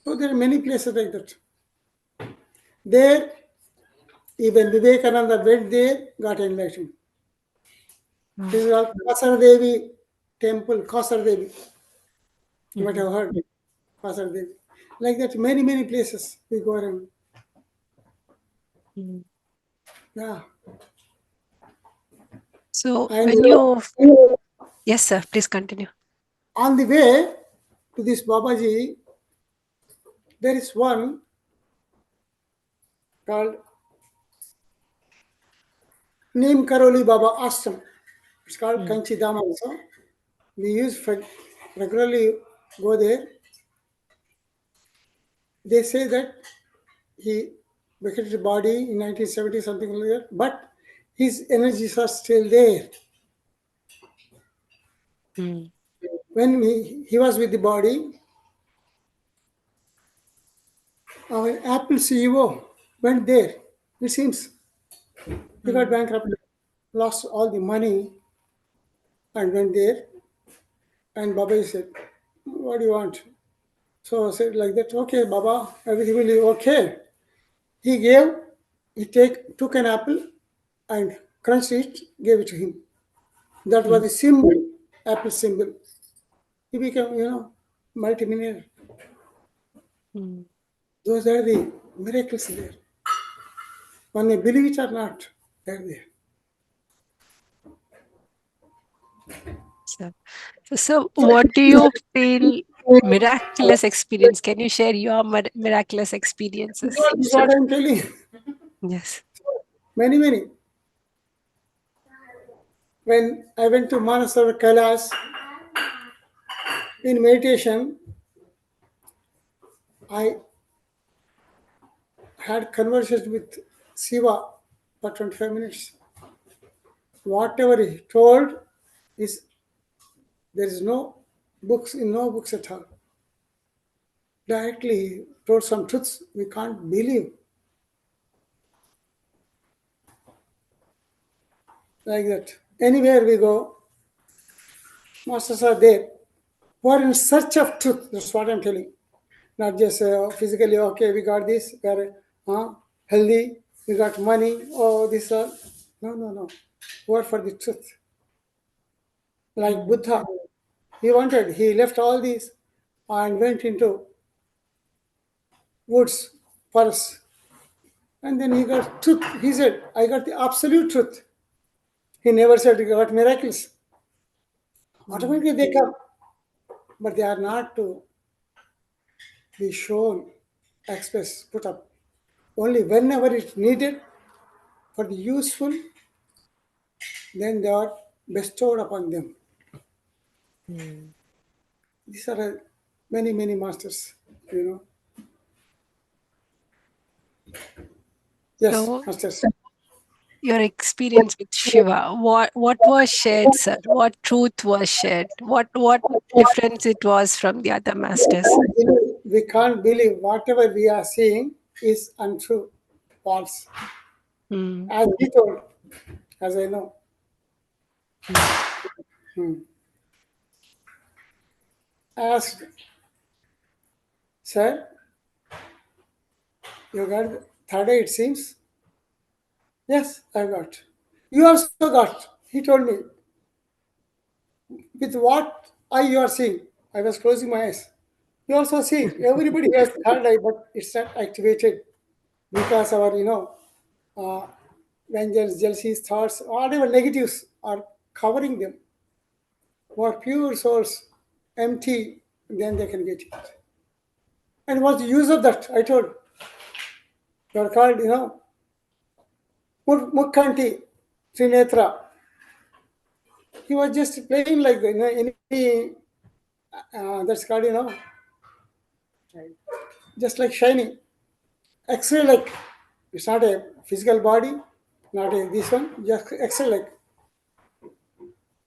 So there are many places like that. There, even Vivekananda went there, got enlightened. This is called Kasar Devi temple, Kasar Devi. You might have heard it, Kasar Devi. Like that, many places we go around. Mm. Yeah. So And when you, yes, sir, please continue. on the way to this Babaji, there is one called Neem Karoli Baba Ashram. It's called Kanchi Dham also. We regularly go there. They say that he vacated the body in 1970, something like that, but his energies are still there. Mm. When he was with the body, our Apple CEO went there. It seems he got bankrupt, lost all the money, and went there. And Baba said, "What do you want?" So I said like that, "Okay, Baba, everything will be okay." He took an apple and crunched it, gave it to him. That was the symbol, apple symbol. He became, multimillionaire. Mm. Those are the miracles there. One may believe it or not, they're there. So, what do you feel miraculous experience? Can you share your miraculous experiences? This is what I'm telling you. Yes. Many, many. When I went to Manasar Kailas in meditation, I had conversation with Shiva for 25 minutes. Whatever he told is there is no books at all. Directly he told some truths we can't believe. Like that. Anywhere we go, masters are there. We are in search of truth. That's what I'm telling. Not just physically, okay, we got this, we are healthy, we got money, oh, this all. No, no, no. We are for the truth. Like Buddha, he left all these and went into woods, forests. And then he got truth. He said, I got the absolute truth. He never said he got miracles. Automatically they come, but they are not to be shown, expressed, put up. Only whenever it's needed for the useful, then they are bestowed upon them. Mm. These are many, many masters, you know. Yes, So, masters. your experience with Shiva, what was shared, sir? What truth was shared? What difference it was from the other masters? We can't believe whatever we are seeing is untrue, false. Mm. As he told, as I know. Mm. I asked, sir, you got third eye, it seems? Yes, I got. You also got. He told me, with what eye you are seeing? I was closing my eyes. You also see, everybody has third eye, but it's not activated because our, uh, vengeance, jealousies, thoughts, whatever negatives are covering them. For pure souls, empty, then they can get it. And what's the use of that? I told. You are called, Mukkanti, Trinetra. He was just playing like any, that's called, just like shining. X-ray like, it's not a physical body, not a this one, just X-ray like.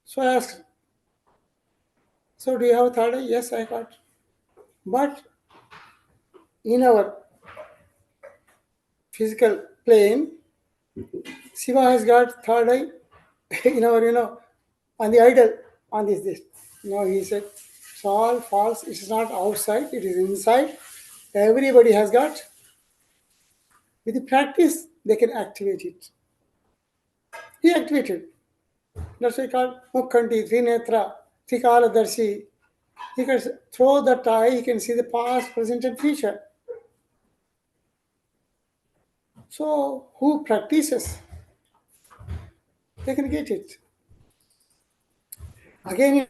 So I asked, so do you have a third eye? Yes, I got. But in our physical plane, Shiva has got third eye in our, on the idol, on this. He said, it's all false. It is not outside, it is inside. Everybody has got. With the practice, they can activate it. He activated. That's why called Mukkanti, Trinetra, Trikaladarshi. He can throw that eye, he can see the past, present, and future. So, who practices, they can get it. Again,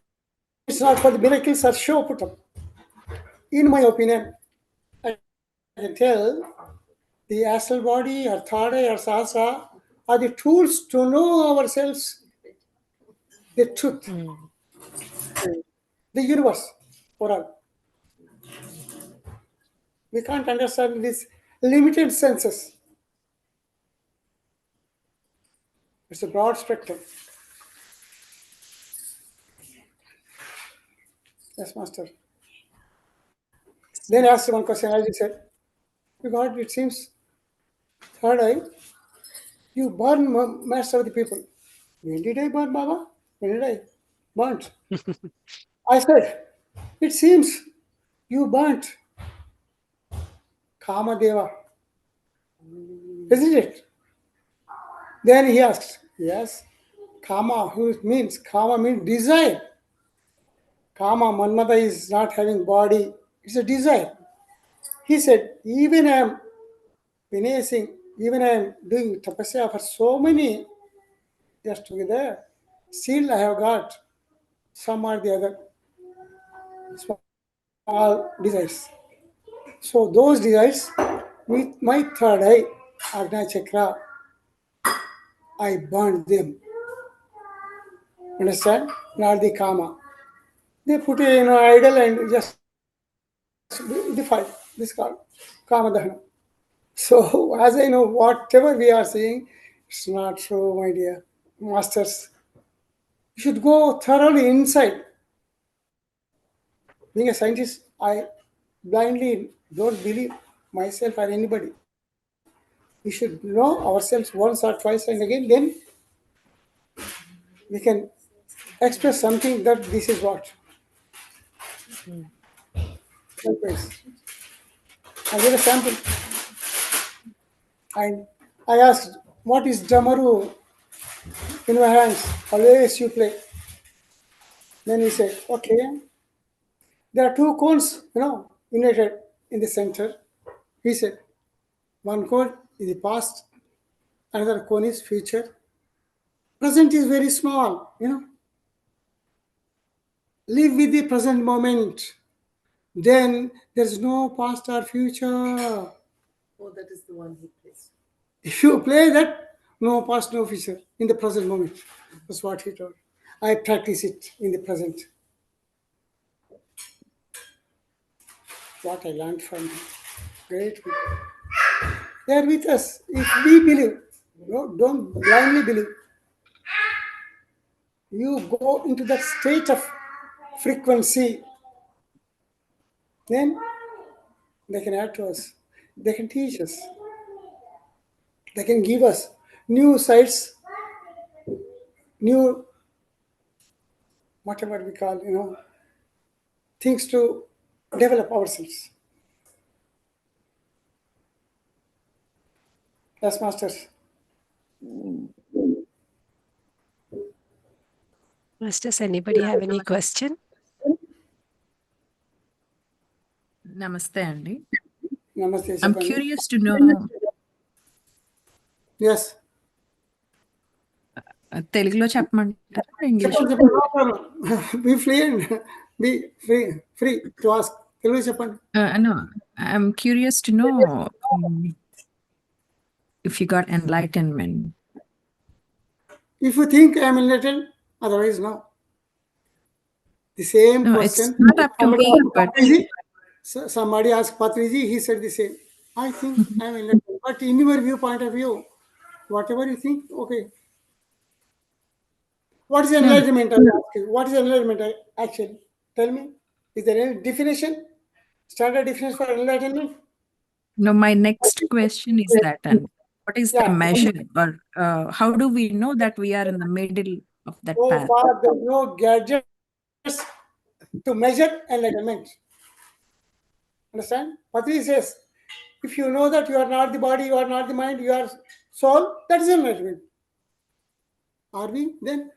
it's not for the miracles or show put up. In my opinion, I can tell the astral body or third eye or sasa are the tools to know ourselves the truth, the universe for all. We can't understand these limited senses. It's a broad spectrum. Yes, Master. Then asked one question, as you said, God, it seems, third eye, you burn most of the people. When did I burn, Baba? When did I? Burnt. I said, it seems you burnt Kamadeva. Isn't it? Then he asked, yes, Kama means desire. Kama, Manmada is not having body, it's a desire. He said, even I am finishing, even I am doing tapasya for so many years together, still I have got some or the other small desires. So those desires, with my third eye, Agna Chakra, I burned them. Understand? Not the Kama. They put an idol and just defile this called Kama Dahana. So as I know, whatever we are saying, it's not true, my dear masters. You should go thoroughly inside. Being a scientist, I blindly don't believe myself or anybody. We should know ourselves once or twice and again, then we can express something that this is what. Likewise, I gave a sample and I asked, what is Damaru in my hands? Always you play. Then he said, okay, there are two cones, united in the center. He said, one cone is the past, another cone is future. Present is very small. Live with the present moment. Then there's no past or future. Oh, that is the one he plays. If you play that, no past, no future in the present moment. That's what he told. I practice it in the present. What I learned from him. Great people. They are with us. If we believe, don't blindly believe. You go into that state of frequency, then they can add to us. They can teach us. They can give us new sights, new whatever we call, things to develop ourselves. Yes, masters. Does anybody have any question? Namaste, Andy. Namaste. I'm Chapani. curious to know, Yes. Telugulo చెప్పమంటారా English? చెప్పండి. No problem. Be fluent. Be free to ask. Telugu చెప్పండి. No, I'm curious to know if you got enlightenment. If you think I am enlightened, otherwise no. The same No, question. it's not up to me, but Somebody asked Patriji, he said the same. I think I am enlightened. But in your point of view, whatever you think, okay. What is enlightenment? I ask you. What is enlightenment actually? Tell me. Is there any definition? Standard definition for enlightenment? no, my next question is that, and what is the Yeah. measure, or how do we know that we are in the middle of that So path? far, there is no gadgets to measure enlightenment. Understand? Patriji says, if you know that you are not the body, you are not the mind, you are soul, that is enlightenment. Are we then?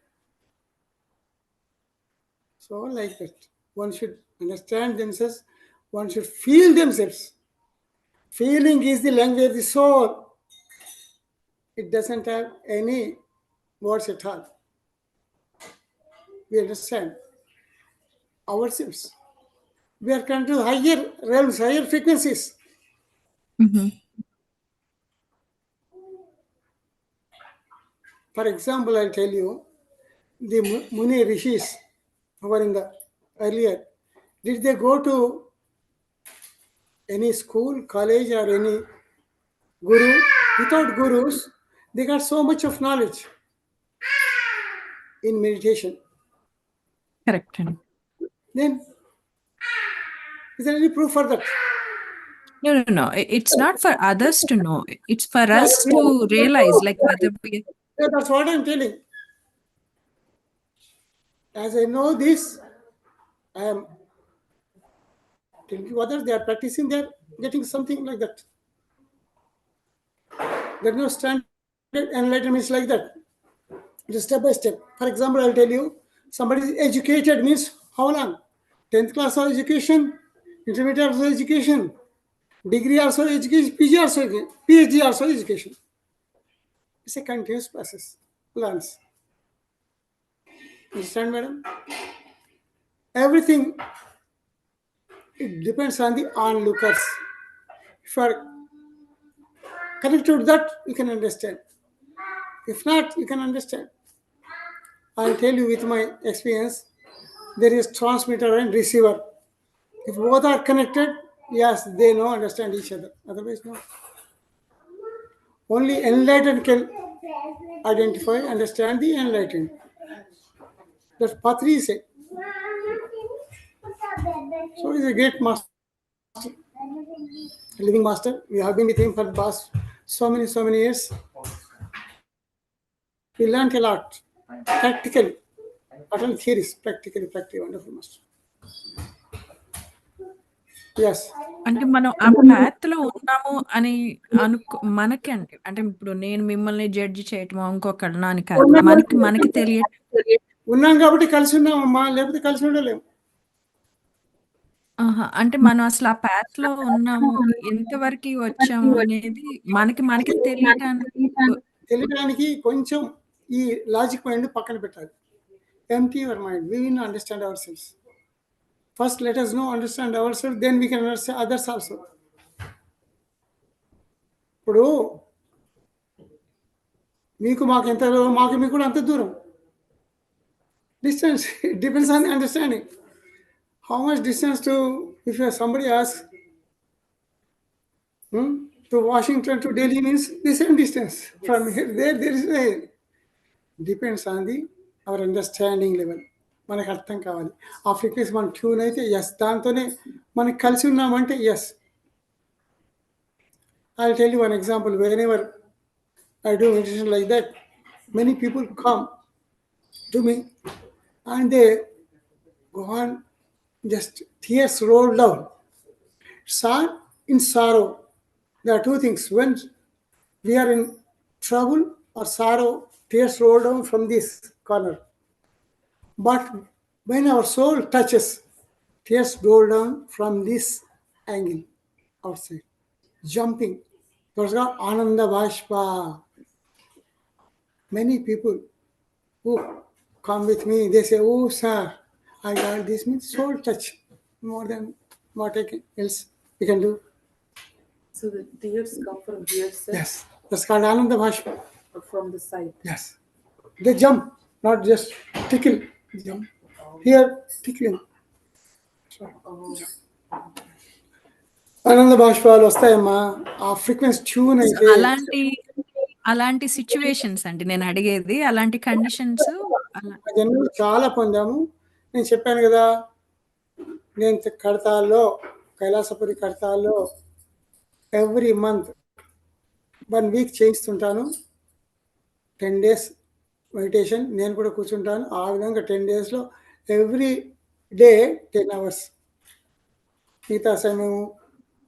So like that. One should understand themselves. One should feel themselves. Feeling is the language of the soul. It doesn't have any words at all. We understand ourselves. We are connected to higher realms, higher frequencies. Mhm. For example, I'll tell you, the Muni Rishis who were in the earlier, did they go to any school, college, or any guru? Without gurus, they got so much of knowledge in meditation. Correct. అండి. Then, is there any proof for that? No. It's not for others to know. It's for Yeah, us to realize, like whether we. Yeah, that's what I'm telling. As I know this, I am telling you others, they are practicing, they are getting something like that. There is no standard enlightenment is like that. Just step by step. For example, I'll tell you, somebody is educated means how long? 10th class of education, intermediate also education, degree also education, PG also education, PhD also education. It's a continuous process. Learns. Understand, madam? Everything, it depends on the onlookers. If you are connected to that, you can understand. If not, you can understand. I'll tell you with my experience, there is transmitter and receiver. If both are connected, yes, they know, understand each other. Otherwise, no. Only enlightened can identify, understand the enlightened. That's Patriji said. So he's a great master, living master. We have been with him for the past so many years. We learned a lot, practically. Not only theories, practically, wonderful master. Yes. అంటే మనం ఆ path లో ఉన్నాము అని మనకి అంటే ఇప్పుడు నేను మిమ్మల్ని జడ్జి చేయటం ఇంకొకళ్ళ అని కాదు. మనకి ఉన్నాం కాబట్టి కలిసి ఉన్నామమ్మా, లేకపోతే కలిసి ఉండలేము. అంటే మనం అసలు ఆ path లో ఉన్నాము, ఎంతవరకు వచ్చాము అనేది మనకి తెలియడానికి కొంచెం ఈ లాజిక్ మైండ్ పక్కన పెట్టాలి. Empty your mind. We will understand ourselves. First, let us know, understand ourselves, then we can understand others also. ఇప్పుడు మీకు మాకు ఎంత దూరం, మాకు మీకు కూడా అంత దూరం. Distance, it depends on understanding. How much distance to, if somebody asks, to Washington to Delhi means the same distance. From here, there is a, depends on the our understanding level. మనకు అర్థం కావాలి. ఆ frequency మనం tune అయితే yes, దాంతోనే మనకి కలిసి ఉన్నామంటే yes. I'll tell you one example. Whenever I do meditation like that, many people come to me and they go on, just tears roll down. In sorrow, there are two things. When we are in trouble or sorrow, tears roll down from this corner. But when our soul touches, tears roll down from this angle, outside, jumping. Those are Ananda Bhashpa. Many people who come with me, they say, oh sir, I got this, means soul touch, more than what else we can do. So the tears come from here, sir? Yes, that's called Ananda Bhashpa. From the side? Yes. They jump, not just tickle. Jump. Here, tickling. ఆనంద బాష్పాలు వస్తాయమ్మా. ఆ frequency tune అయితే అలాంటి situations అంటే నేను అడిగేది, అలాంటి conditions జన్మలు చాలా పొందాము. నేను చెప్పాను కదా, నేను కడతాల్లో, కైలాసపురి కడతాల్లో ఎవ్రీ మంత్ 1 వీక్ చేయిస్తుంటాను. 10 days మెడిటేషన్ నేను కూడా కూర్చుంటాను. ఆ విధంగా 10 daysలో ఎవ్రీ డే 10 hours. మిగతా సమయం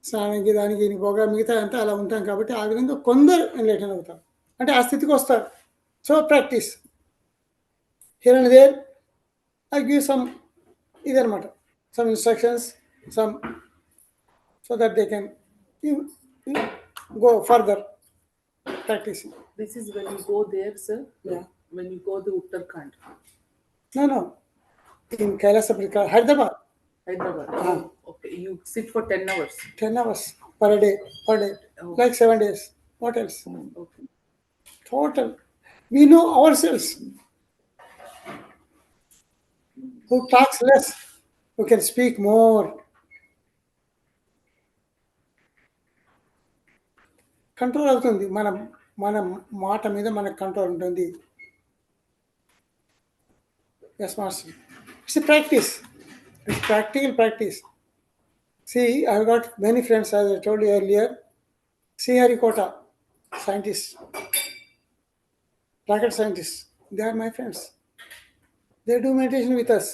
స్నానానికి దానికి దీనికి పోగా మిగతా అంతా అలా ఉంటాం కాబట్టి ఆ విధంగా కొందరు ఎన్లైటన్ అవుతారు, అంటే ఆ స్థితికి వస్తారు. So practice here and there I give some ఇదనమాట, some instructions, some so that they can go further practicing. This is when you go there, sir? Yeah. When you go to Uttarakhand? No. In Kailasapuri, Hyderabad. Okay. You sit for 10 hours? 10 hours per day. Oh. Like 7 days. What else? Okay. Total. We know ourselves. who talks less, who can speak more. Control అవుతుంది, మన మాట మీద మనకు control ఉంటుంది. Yes, master. It's a practice. It's practical practice. See, I've got many friends, as I told you earlier. See Harikota, scientists, rocket scientists. They are my friends. They do meditation with us.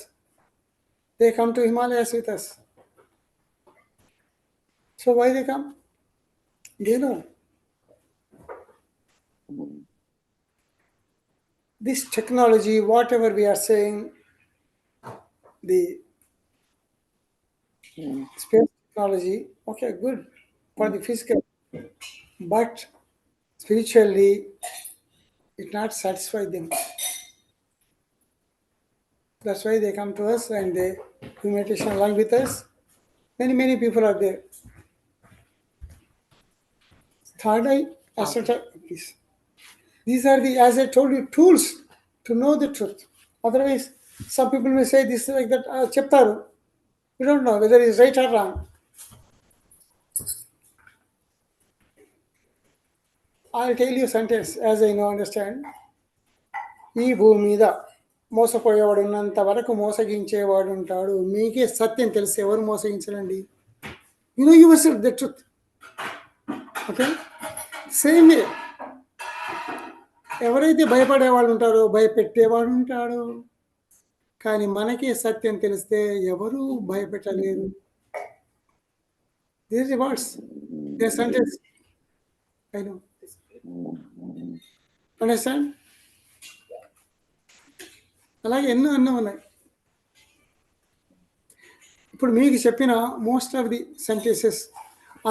They come to Himalayas with us. So why they come? They know. This technology, whatever we are saying, the space technology, okay, good for the physical, but spiritually, it not satisfy them. That's why they come to us and they do meditation along with us. Many people are there. Third eye, astral, please. These are the, as I told you, tools to know the truth. Otherwise, some people may say this like that, cheptaru. We don't know whether it's right or wrong. I'll tell you a sentence as I know, understand. ఈ భూమి మీద మోసపోయేవాడు ఉన్నంత వరకు మోసగించేవాడు ఉంటాడు. మీకే సత్యం తెలిసి ఎవరు మోసగించరండి. You know yourself the truth. Okay, same way ఎవరైతే భయపడేవాళ్ళు ఉంటారో, భయపెట్టేవాడు ఉంటాడు. కానీ మనకే సత్యం తెలిస్తే ఎవరు భయపెట్టలేరు. These words, they sentence, I know, understand. అలాగే ఎన్నో ఉన్నాయి. ఇప్పుడు మీకు చెప్పిన most of the sentences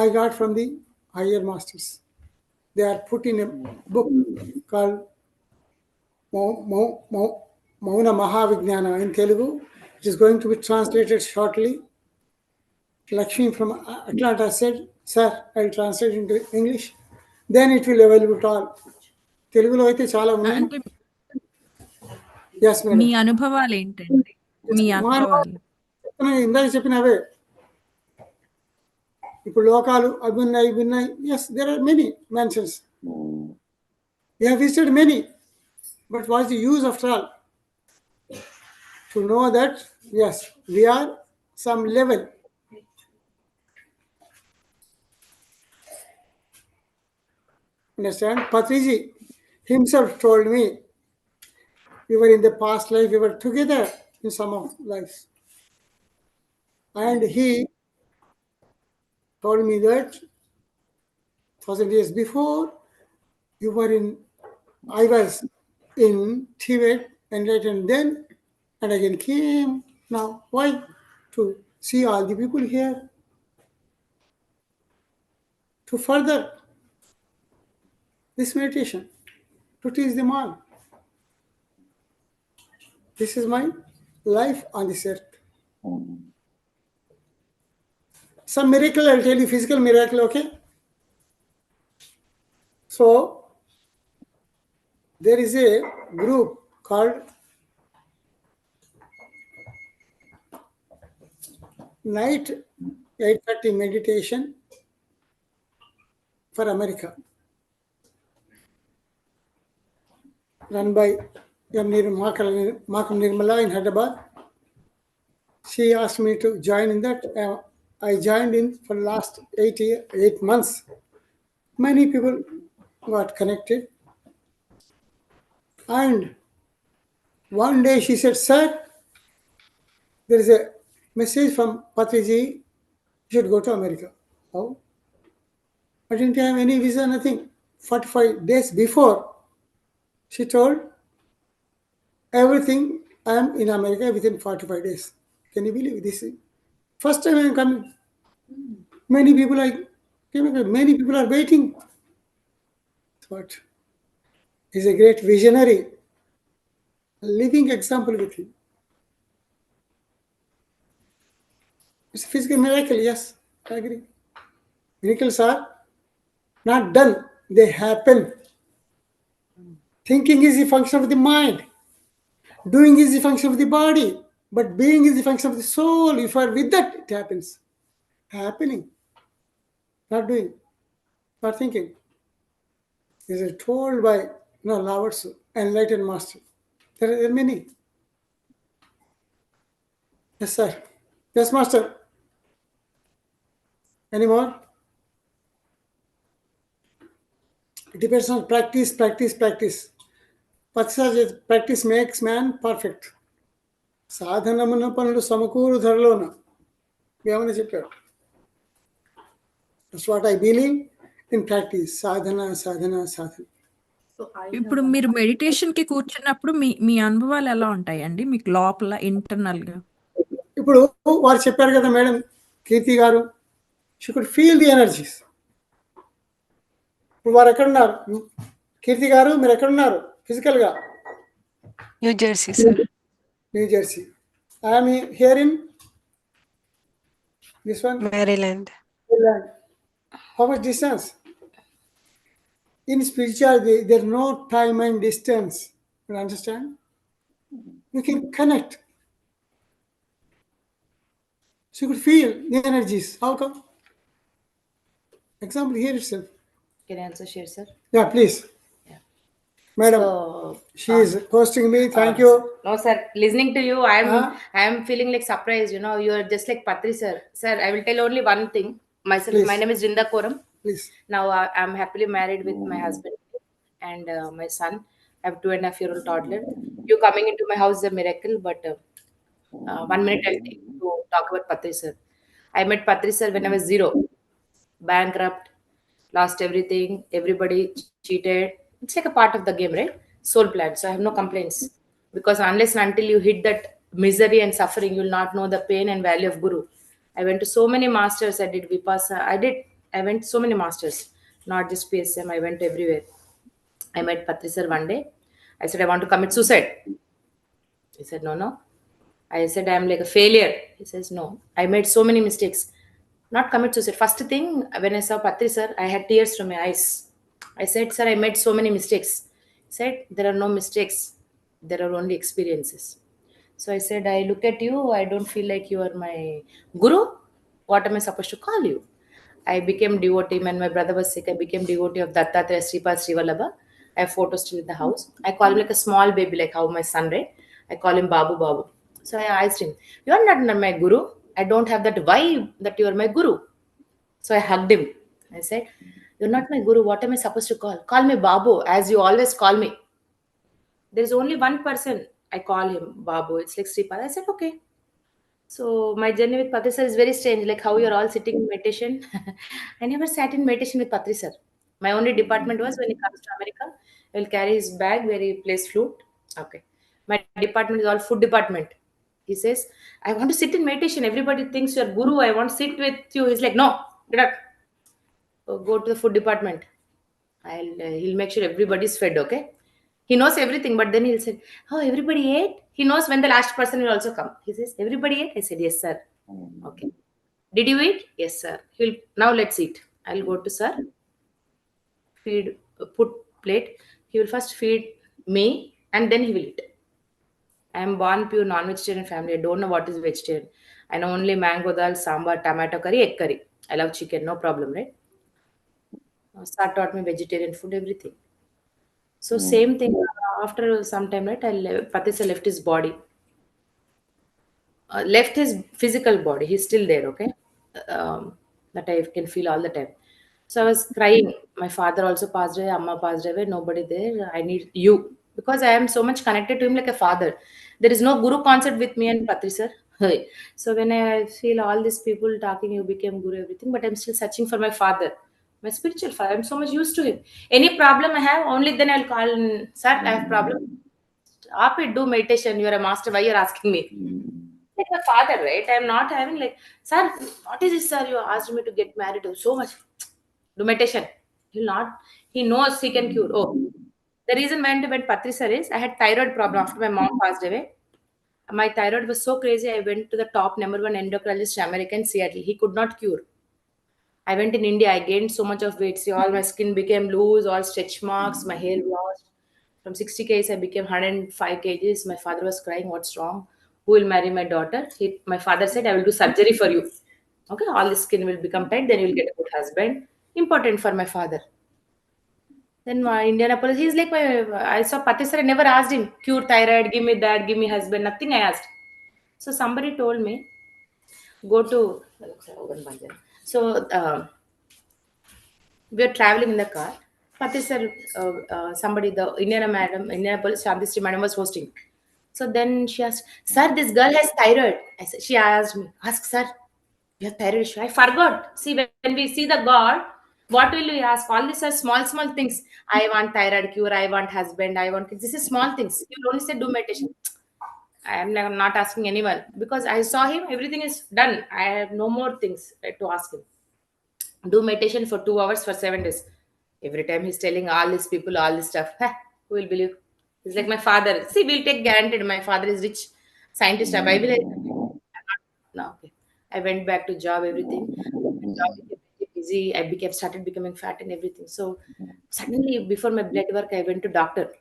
I got from the higher masters. They are put in a book called Mouna Mahavignana in Telugu. It is going to be translated shortly. Lakshmi from Atlanta said, "Sir, I will translate into English. Then it will available to all." తెలుగులో అయితే చాలా ఉన్నాయి. అంటే Yes, మీ madam. అనుభవాలు ఏంటండి? మీ అనుభవాలు ఇందాక చెప్పినవే. ఇప్పుడు లోకాలు అవి ఉన్నాయి. Yes, there are many mentions. We have visited many, but what's the use after all? To know that yes, we are some level. Understand? Patriji himself told me, we were in the past life, we were together in some of lives. And he told me that 1,000 years before, I was in Tibet, enlightened then, and again came now. Why? To see all the people here, to further this meditation, to teach them all. This is my life on this earth. Some miracle, I'll tell you, physical miracle, okay? So, there is a group called Night 8:30 Meditation for America, run by Makam Nirmala in Hyderabad. She asked me to join in that. I joined in for the last 8 months. Many people got connected. And one day she said, "Sir, there is a message from Patriji, you should go to America." How? I didn't have any visa, nothing. 45 days before, she told, everything, I am in America within 45 days. Can you believe this? First time I am coming. Many people are waiting. But he's a great visionary, a living example with him. It's a physical miracle, yes, I agree. Miracles are not done, they happen. Thinking is the function of the mind. Doing is the function of the body. But being is the function of the soul. If you are with that, it happens. Happening. Not doing. Not thinking. This is told by Lao Tzu, enlightened master. There are many. Yes, sir. Yes, master. Any more? It depends on practice, practice, practice. Practice makes man perfect. సాధనమున పనులు సమకూరు ధరలోన ఏమని చెప్పారు. That's what I believe in practice. సాధన సాధన సాధన. ఇప్పుడు మీరు మెడిటేషన్‌కి కూర్చున్నప్పుడు మీ మీ అనుభవాలు ఎలా ఉంటాయండి? మీకు లోపల ఇంటర్నల్‌గా? ఇప్పుడు వారు చెప్పారు కదా మేడం కీర్తి గారు, she could feel the energies. ఇప్పుడు వారు ఎక్కడున్నారు? కీర్తి గారు మీరు ఎక్కడున్నారు ఫిజికల్గా? New Jersey, sir. New Jersey. I'm here in this one Maryland. Maryland. How much distance? In spirituality, there's no time and distance. You understand? You can connect. So you could feel the energies. How come? Example here itself. Can I also share, sir? Yeah, please. Yeah. Madam, So, she is hosting me. Thank you. no, sir. Listening to you, Huh? I'm feeling like surprised. You know, you are just like Patri, sir. Sir, I will tell only one thing. Myself, Please. my name is Rinda Koram. Please. Now I'm happily married with my husband and my son. I have 2.5-year-old toddler. You coming into my house is a miracle. But 1 minute I'll take to talk about Patri, sir. I met Patri, sir, when I was zero, bankrupt, lost everything, everybody cheated. It's like a part of the game, right? Soul plan. So I have no complaints because unless and until you hit that misery and suffering, you'll not know the pain and value of Guru. I went to so many masters. I did Vipassana. I went so many masters, not just PSM. I went everywhere. I met Patri sir one day. I said, I want to commit suicide. He said, no, no. I said, I'm like a failure. He says, no. I made so many mistakes. Not commit suicide. First thing, when I saw Patri sir, I had tears from my eyes. I said, sir, I made so many mistakes. He said, there are no mistakes. There are only experiences. So I said, I look at you. I don't feel like you are my guru. What am I supposed to call you? I became devotee. When my brother was sick, I became devotee of Dattatreya Sripad Srivallabha. I have photos still in the house. I call him like a small baby, like how my son, right? I call him Babu Babu. So I asked him, you are not my guru. I don't have that vibe that you are my guru. So I hugged him. I said, you're not my guru. What am I supposed to call? Call me Babu, as you always call me. There's only one person I call him Babu. It's like Sripad. I said, okay. So my journey with Patri sir is very strange, like how you're all sitting in meditation. I never sat in meditation with Patri sir. My only department was when he comes to America, he'll carry his bag where he plays flute. Okay. My department is all food department. He says, I want to sit in meditation. Everybody thinks you're guru. I want to sit with you. He's like, no, get up. Go to the food department. He'll make sure everybody's fed, okay? He knows everything, but then he'll say, oh, everybody ate? He knows when the last person will also come. He says, everybody ate? I said, yes, sir. Okay. Did you eat? Yes, sir. He'll now let's eat. I'll go to sir, feed, put plate. He will first feed me and then he will eat. I am born pure non-vegetarian family. I don't know what is vegetarian. I know only mango dal, sambar, tomato curry, egg curry. I love chicken, no problem, right? Sir taught me vegetarian food, everything. So same thing after some time, right? Patisa left his body, left his physical body. He's still there, okay? That I can feel all the time. So I was crying. My father also passed away. Amma passed away. Nobody there. I need you because I am so much connected to him like a father. There is no guru concept with me and Patri sir. So when I feel all these people talking, you became guru, everything, but I'm still searching for my father, my spiritual father. I'm so much used to him. Any problem I have, only then I'll call sir. I have problem. Up it, do meditation. You're a master. Why you're asking me? Like my father, right? I'm not having like, sir, what is this, sir? You asked me to get married. Oh, so much. Do meditation. He'll not. He knows he can cure. Oh, the reason went Patri sir is I had thyroid problem after my mom passed away. My thyroid was so crazy. I went to the top number one endocrinologist in America in Seattle. He could not cure. I went in India. I gained so much of weight. See, all my skin became loose, all stretch marks, my hair lost. From 60 kgs, I became 105 kgs. My father was crying, what's wrong? who will marry my daughter. My father said, I will do surgery for you. Okay, all the skin will become tight, then you will get a good husband. Important for my father. Then my Indianapolis, he's like I saw Pati sir, I never asked him, cure thyroid, give me that, give me husband, nothing I asked. So somebody told me, go to, so we are traveling in the car. Pati sir, somebody, the Indianapolis, Shanti madam was hosting. So then she asked, sir, this girl has thyroid. She asked me, ask sir, you have thyroid issue. I forgot. See, when we see the God, what will we ask? All these are small, small things. I want thyroid cure. I want husband. I want kids. This is small things. You only say do meditation. I am not asking anyone because I saw him. Everything is done. I have no more things to ask him. Do meditation for 2 hours for 7 days. Every time he's telling all these people all this stuff. Who will believe? He's like my father. See, we'll take granted. My father is rich scientist. I will. No, okay. I went back to job, everything. My job became very busy. I became started becoming fat and everything. So suddenly, before my blood work, I went to doctor,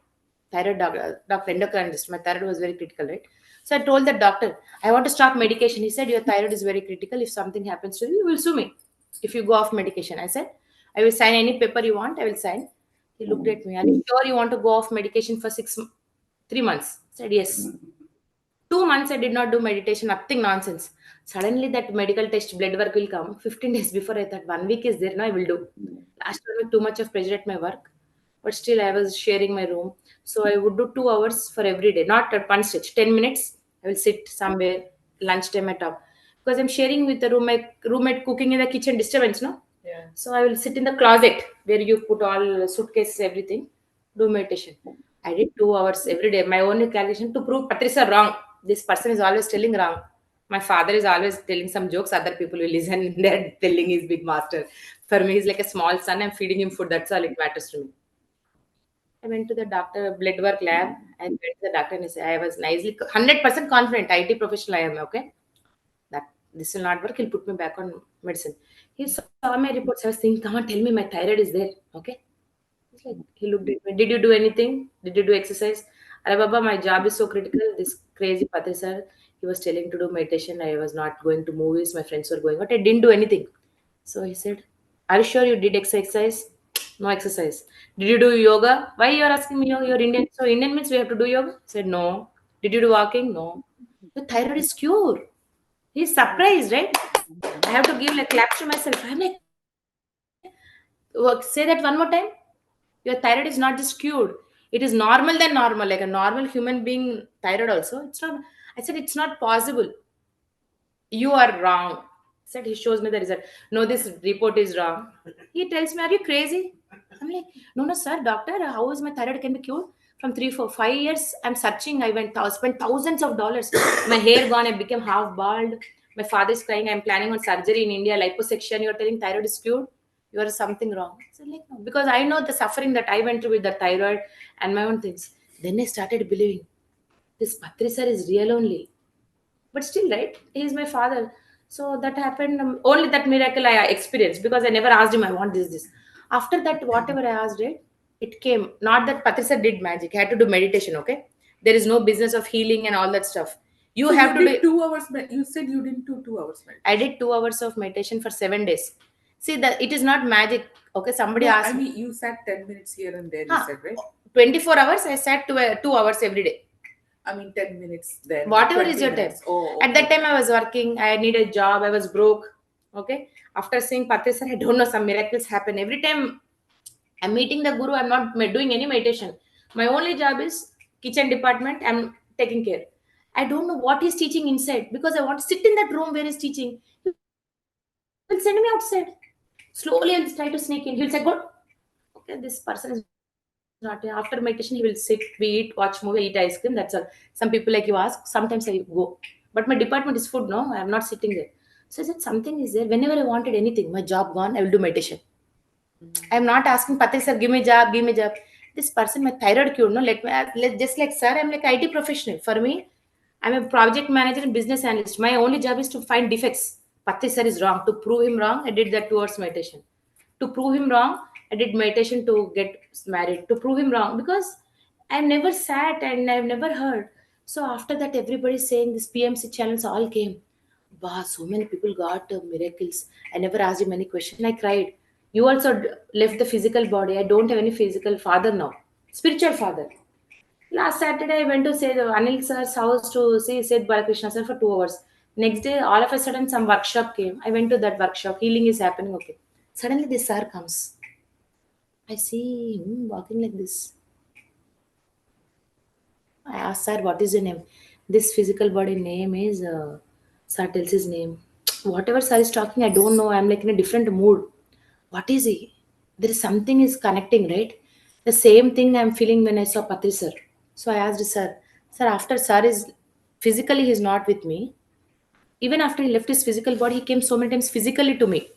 thyroid doctor, endocrinologist. My thyroid was very critical, right? So I told the doctor, I want to stop medication. He said, your thyroid is very critical. If something happens to you, you will sue me. If you go off medication, I said, I will sign any paper you want. I will sign. He looked at me. Are you sure you want to go off medication for 3 months? I said yes. 2 months I did not do meditation, nothing nonsense. Suddenly that medical test blood work will come. 15 days before I thought 1 week is there, now I will do. Last 1 week too much of pressure at my work. But still I was sharing my room. So I would do 2 hours for every day, not at one stretch. 10 minutes, I will sit somewhere, lunchtime I talk. Because I'm sharing with the roommate cooking in the kitchen, disturbance, no? Yeah. So I will sit in the closet where you put all suitcases, everything, do meditation. I did 2 hours every day. My only calculation to prove Patricia wrong. This person is always telling wrong. My father is always telling some jokes. Other people will listen. They're telling he's big master. For me, he's like a small son. I'm feeding him food. That's all it matters to me. I went to the doctor, blood work lab. I went to the doctor and he said, I was nicely 100% confident. IT professional I am. Okay, that this will not work. He'll put me back on medicine. He saw my reports. I was thinking, come on, tell me my thyroid is there. Okay. He's like, he looked at me. Did you do anything? Did you do exercise? Arey Baba, my job is so critical. This crazy Pati sir, he was telling to do meditation. I was not going to movies. My friends were going out. I didn't do anything. So he said, are you sure you did exercise? No exercise. Did you do yoga? Why you are asking me? You're Indian. So Indian means we have to do yoga? I said, no. Did you do walking? No. The thyroid is cured. He's surprised, right? I have to give like claps to myself. I'm like, say that one more time. Your thyroid is not just cured. It is normal than normal, like a normal human being thyroid also. It's not. I said it's not possible. You are wrong. Said he shows me the result. No, this report is wrong. He tells me, are you crazy? I'm like, no, no, sir, doctor, how is my thyroid can be cured? From 3, 4, 5 years, I'm searching. I spent thousands of dollars. My hair gone, I became half bald. My father is crying. I'm planning on surgery in India, liposuction. You're telling thyroid is cured? You are something wrong. So like, no, because I know the suffering that I went through with the thyroid and my own things. Then I started believing this Patri sir is real only, but still, right, he's my father. So that happened, only that miracle I experienced because I never asked him I want this. After that, whatever I asked it came. Not that Patricia did magic. I had to do meditation. Okay, there is no business of healing and all that stuff. You So have you to did do. 2 hours. You said you didn't do 2 hours meditation. I did 2 hours of meditation for 7 days. See that it is not magic. Okay, somebody No, asked I me. mean, you sat 10 minutes here and there, you Huh, said, right? 24 hours. I sat 2 hours every day. I mean, 10 minutes then. Whatever 20 is your time. minutes. Oh, At that okay. time, I was working. I needed a job. I was broke. Okay. After seeing Pati sir, I don't know, some miracles happen. Every time I'm meeting the guru, I'm not doing any meditation. My only job is kitchen department. I'm taking care. I don't know what he's teaching inside because I want to sit in that room where he's teaching. He'll send me outside. Slowly, I'll try to sneak in. He'll say, "Good. Okay, this person is not here." After meditation, he will sit, we eat, watch movie, eat ice cream. That's all. Some people like you ask. Sometimes I go, but my department is food. No, I'm not sitting there. So I said something is there. Whenever I wanted anything, my job gone, I will do meditation. I'm not asking Pati sir, give me job, give me job. This person, my thyroid cure, no, let just like sir, I'm like IT professional. For me, I'm a project manager and business analyst. My only job is to find defects. Pati sir is wrong. To prove him wrong, I did that 2 hours meditation. To prove him wrong, I did meditation to get married. To prove him wrong, because I've never sat and I've never heard. So after that, everybody's saying this PMC channels all came. Wow, so many people got miracles. I never asked him any question. I cried. You also left the physical body. I don't have any physical father now. Spiritual father. Last Saturday, I went to say the Anil sir's house to see Sid Balakrishna sir for 2 hours. Next day, all of a sudden, some workshop came. I went to that workshop. Healing is happening. Okay. Suddenly, this sir comes. I see him walking like this. I asked sir, what is your name? This physical body name is, sir tells his name. Whatever sir is talking, I don't know. I'm like in a different mood. What is he? There is something is connecting, right? The same thing I'm feeling when I saw Patri sir. So I asked sir, after sir is physically he's not with me. Even after he left his physical body, he came so many times physically to me.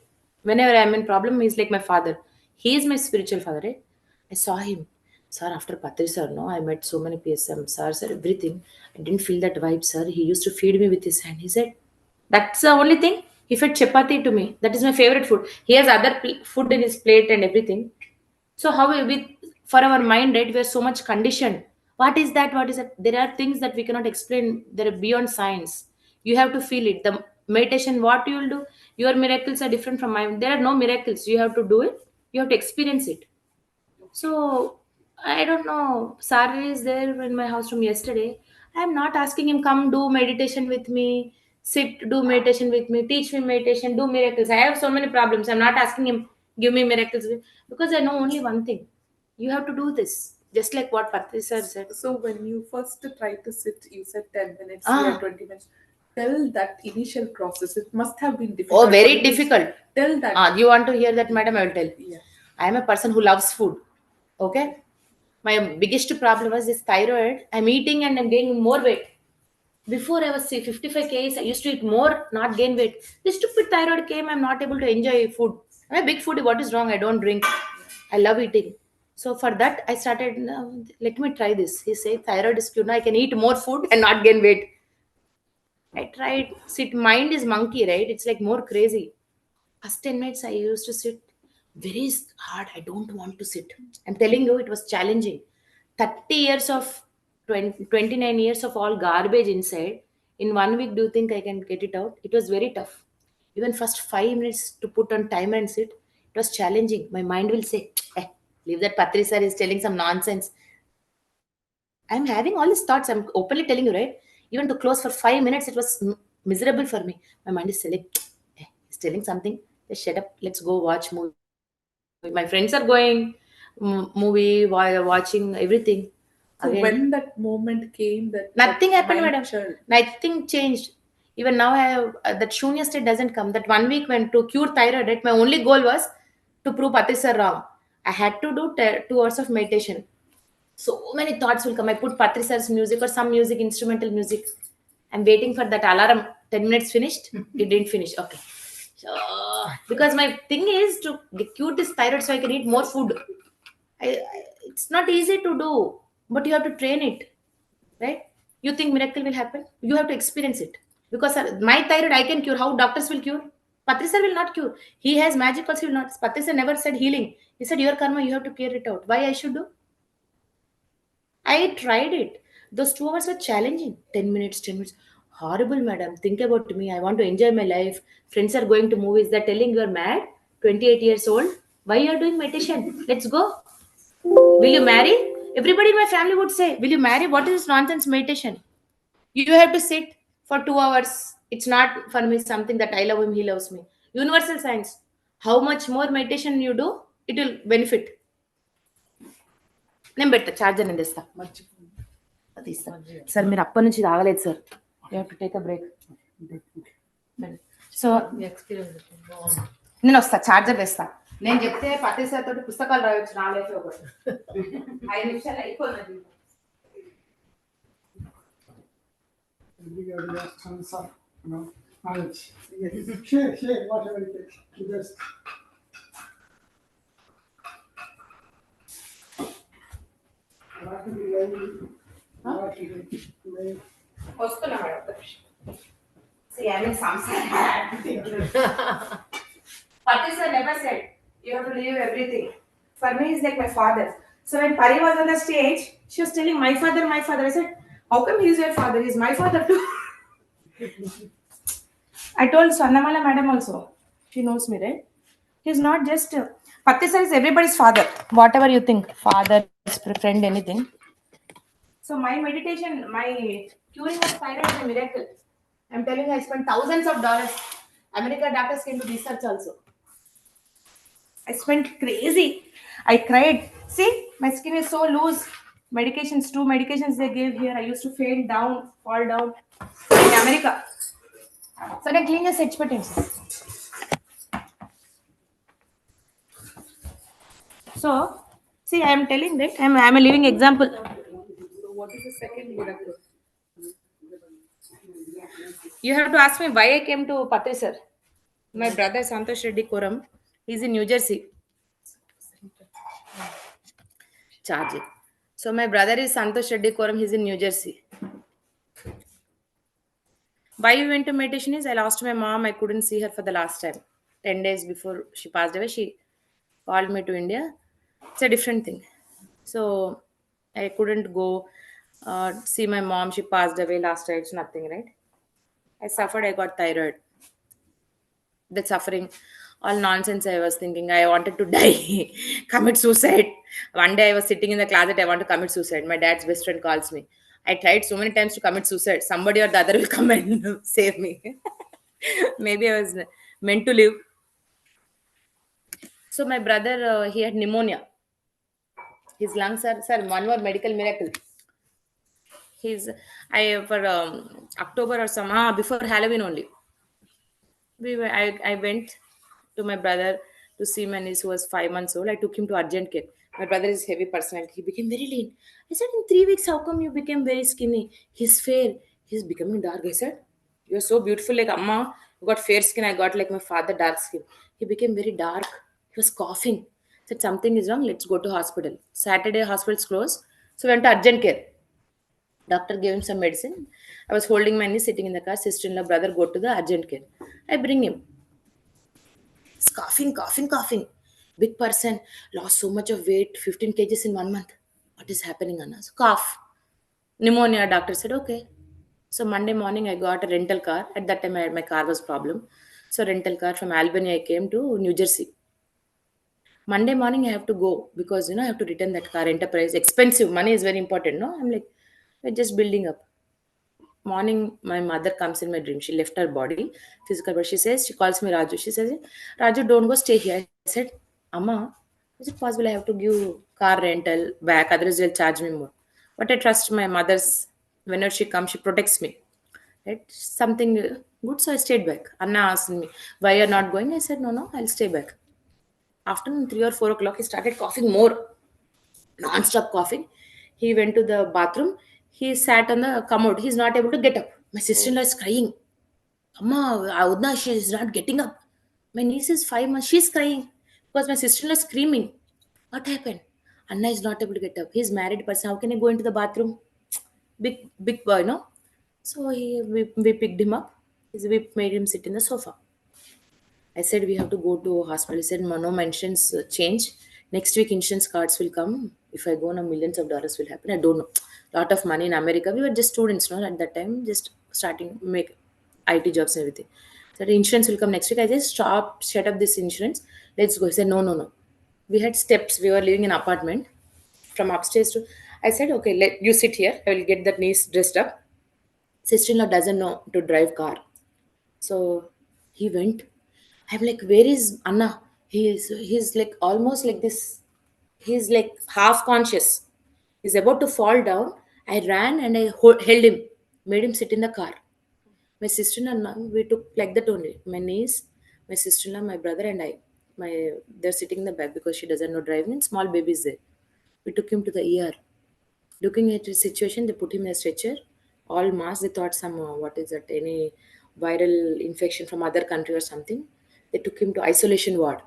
Whenever I'm in problem, he's like my father. He is my spiritual father, right? I saw him. Sir, after Patri sir, no, I met so many PSM, sir, everything. I didn't feel that vibe, sir. He used to feed me with his hand. He said, that's the only thing. He fed chapati to me. That is my favorite food. He has other food in his plate and everything. So how we for our mind, right? We are so much conditioned. What is that? What is that? There are things that we cannot explain. They're beyond science. You have to feel it. The meditation, what you will do, your miracles are different from mine. There are no miracles. You have to do it. You have to experience it. So I don't know. Sari is there in my house from yesterday. I'm not asking him come do meditation with me, sit do meditation with me, teach me meditation, do miracles. I have so many problems. I'm not asking him give me miracles because I know only one thing. You have to do this. Just like what Patri sir said. So when you first tried to sit, you said 10 minutes, Ah. here 20 minutes. Tell that initial process. It must have been difficult. Oh, for very you to difficult. Tell that. Ah, you want to hear that, madam? I will tell. Yeah. I am a person who loves food. Okay. My biggest problem was this thyroid. I'm eating and I'm gaining more weight. Before I was say 55 kgs, I used to eat more, not gain weight. This stupid thyroid came. I'm not able to enjoy food. I'm a big foodie. What is wrong? I don't drink. I love eating. So for that, I started. Let me try this. He said thyroid is cute. Now I can eat more food and not gain weight. I tried. Sit. Mind is monkey, right? It's like more crazy. First 10 minutes, I used to sit very hard. I don't want to sit. I'm telling you, it was challenging. 30 years of 29 years of all garbage inside. In 1 week, do you think I can get it out? It was very tough. Even first 5 minutes to put on timer and sit, it was challenging. My mind will say, leave that Patri sir is telling some nonsense. I'm having all these thoughts. I'm openly telling you, right? Even to close for 5 minutes, it was miserable for me. My mind is saying, he's telling something. Just shut up. Let's go watch movie. My friends are going movie while watching everything. So Again, when that moment came, nothing happened, mind madam. child- Nothing changed. Even now, I have that shunya state doesn't come. That 1 week when to cure thyroid, right? My only goal was to prove Patri sir wrong. I had to do 2 hours of meditation. So many thoughts will come. I put Patri sir's music or some music, instrumental music. I'm waiting for that alarm. 10 minutes finished. It didn't finish. Okay. So, because my thing is to cure this thyroid so I can eat more food. It's not easy to do, but you have to train it, right? You think miracle will happen? You have to experience it. Because my thyroid I can cure. How doctors will cure? Patri sir will not cure. He has magic also will not. Patri sir never said healing. He said your karma you have to clear it out. Why I should do? I tried it. Those 2 hours were challenging. 10 minutes, 10 minutes. Horrible, madam. Think about me. I want to enjoy my life. Friends are going to movies. They're telling you're mad. 28 years old. Why you're doing meditation? Let's go. Will you marry? Everybody in my family would say, will you marry? What is this nonsense meditation? You have to sit for 2 hours. It's not for me something that I love him, he loves me. Universal science. How much more meditation you do, it will benefit. నేను పెడతా charger నేను తెస్తా తీస్తా sir మీరు అప్పటి నుంచి తాగలేదు sir you have to take a break so నేను వస్తా చార్జర్ తెస్తా నేను చెప్తే పతి సార్ తోటి పుస్తకాలు రాయొచ్చు నా లైఫ్ లో ఒకటి 5 నిమిషాలు అయిపోయింది Everybody has tons of, knowledge. Share whatever it is. You just what to be very, what to be very. వస్తున్నా madam See, I mean, something Pati sir never said, you have to leave everything. For me, he's like my father. So when Pari was on the stage, she was telling my father, my father. I said, How come he's your father? He's my father too. I told Swarnamala madam also. She knows me, right? He's not just Patti sir is everybody's father. Whatever you think, father, best friend, anything. So my meditation, my curing of thyroid is a miracle. I'm telling you, I spent thousands of dollars. America doctors came to research also. I spent crazy. I cried. See, my skin is so loose. Medications, two medications they gave here. I used to faint down, fall down in America. So I clean your experience. So, see, I am telling that I'm a living example. So, what is the second miracle? You have to ask me why I came to Patri sir. My brother Santosh Reddy Koram, he's in New Jersey. Charge it. So my brother is Santosh Reddy Koram, he's in New Jersey. Why we went to meditation is I lost my mom. I couldn't see her for the last time. 10 days before she passed away, she called me to India. It's a different thing. So I couldn't go see my mom. She passed away last night. It's nothing, right? I suffered. I got thyroid. That suffering, all nonsense. I was thinking I wanted to die, commit suicide. One day I was sitting in the closet. I want to commit suicide. My dad's best friend calls me. I tried so many times to commit suicide. Somebody or the other will come and save me. Maybe I was meant to live. So my brother, he had pneumonia. His lungs are, sir, one more medical miracle. He's, I for October or some before Halloween only. I went to my brother to see my niece who was 5 months old. I took him to urgent care. My brother is heavy personality. He became very lean. I said, in 3 weeks, how come you became very skinny? He's fair. He's becoming dark. I said, you're so beautiful like Amma. You got fair skin. I got like my father dark skin. He became very dark. He was coughing. I said, something is wrong. Let's go to hospital. Saturday, hospital's closed. So we went to urgent care. Doctor gave him some medicine. I was holding my niece sitting in the car. Sister-in-law, brother, go to the urgent care. I bring him. He's coughing, coughing, coughing. Big person, lost so much of weight, 15 kgs in 1 month. What is happening, Anna? So cough. Pneumonia, doctor said, okay. So Monday morning, I got a rental car. At that time, my car was problem. So rental car from Albany, I came to New Jersey. Monday morning, I have to go because, I have to return that car, enterprise. Expensive. Money is very important, no? I'm like, we're just building up. Morning, my mother comes in my dream. She left her body, physical, but she calls me Raju. She says, Raju, don't go stay here. I said, Amma, is it possible I have to give car rental back? Otherwise, they'll charge me more. But I trust my mother's, whenever she comes, she protects me. Right? Something good, so I stayed back. Anna asked me, why you're not going? I said, no, I'll stay back. Afternoon, 3 or 4 o'clock, he started coughing more, non-stop coughing. He went to the bathroom. He sat on the commode. He's not able to get up. My sister-in-law is crying. Amma, Audna, she is not getting up. My niece is 5 months. She's crying because my sister-in-law is screaming. What happened? Anna is not able to get up. He's married person. How can I go into the bathroom? Big boy, no? So we picked him up. We made him sit in the sofa. I said we have to go to hospital. He said no, my insurance change. Next week insurance cards will come. If I go now, millions of dollars will happen. I don't know. Lot of money in America. We were just students, no, at that time, just starting make IT jobs and everything. So the insurance will come next week. I just shut up this insurance. Let's go. He said no. We had steps. We were living in an apartment from upstairs to. I said okay, let you sit here. I will get that niece dressed up. Sister-in-law doesn't know to drive car. So he went. I'm like, where is Anna? He's like almost like this. He's like half conscious. He's about to fall down. I ran and I held him, made him sit in the car. My sister-in-law, we took like that only. My niece, my sister-in-law, my brother, and I. They're sitting in the back because she doesn't know driving. And small babies there. We took him to the ER. Looking at his situation, they put him in a stretcher, all masked. They thought some what is that, any viral infection from other country or something. They took him to isolation ward.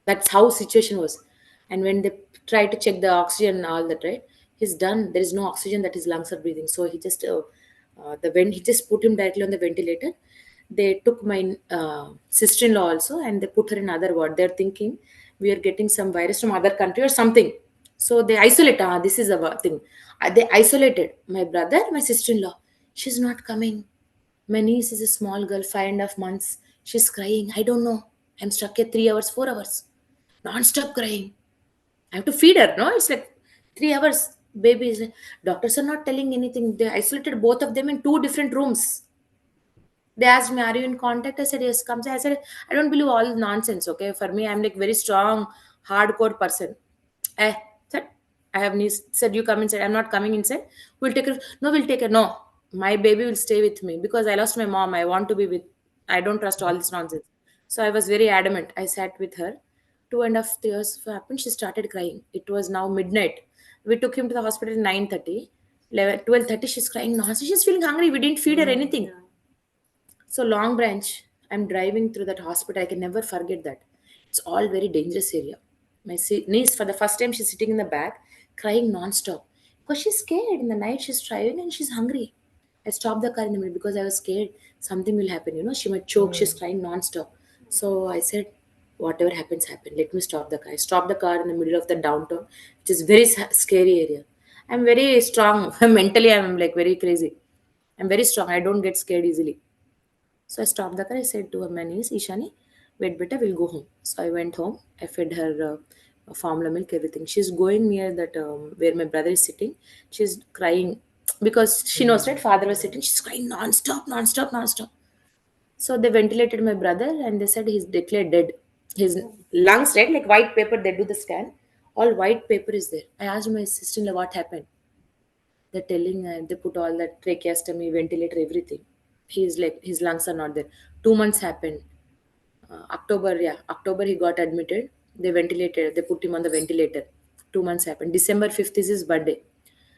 That's how situation was. And when they tried to check the oxygen and all that, right, he's done. There is no oxygen that his lungs are breathing. So he just he just put him directly on the ventilator. They took my sister-in-law also and they put her in other ward. They're thinking we are getting some virus from other country or something. So they isolate. This is a thing. They isolated my brother, my sister-in-law. She's not coming. My niece is a small girl, 5.5 months. She's crying. I don't know. I'm stuck here 3 hours, 4 hours, non-stop crying. I have to feed her. No, it's like 3 hours. Baby is. Doctors are not telling anything. They isolated both of them in two different rooms. They asked me, "Are you in contact?" I said, "Yes." Comes. I said, "I don't believe all nonsense." Okay, for me, I'm like very strong, hardcore person. Eh, said, I have niece. Said, "You come inside." I'm not coming inside. We'll take her. No, we'll take her. No, my baby will stay with me because I lost my mom. I want to be with. I don't trust all this nonsense. So I was very adamant. I sat with her. 2.5 years happened. She started crying. It was now midnight. We took him to the hospital at 9:30. 12:30. She's crying. No, she's feeling hungry. We didn't feed her anything. So Long Branch, I'm driving through that hospital. I can never forget that. It's all very dangerous area. My niece, for the first time, she's sitting in the back, crying non-stop because she's scared. In the night, she's driving and she's hungry. I stopped the car in the middle because I was scared something will happen. She might choke. She's crying non-stop. So I said, whatever happens, happen. Let me stop the car. I stopped the car in the middle of the downtown, which is very scary area. I'm very strong mentally. I'm like very crazy. I'm very strong. I don't get scared easily. So I stopped the car. I said to my niece, Ishani, wait, beta, we'll go home. So I went home. I fed her formula milk, everything. She's going near that where my brother is sitting. She's crying because she knows, right? Father was sitting. She's crying non-stop, non-stop, non-stop. So they ventilated my brother and they said he's declared dead. His lungs, right? Like white paper, they do the scan. All white paper is there. I asked my sister-in-law what happened. They're telling they put all that tracheostomy, ventilator, everything. He's like his lungs are not there. 2 months happened. October, yeah, October he got admitted. They ventilated. They put him on the ventilator. 2 months happened. December 5th is his birthday.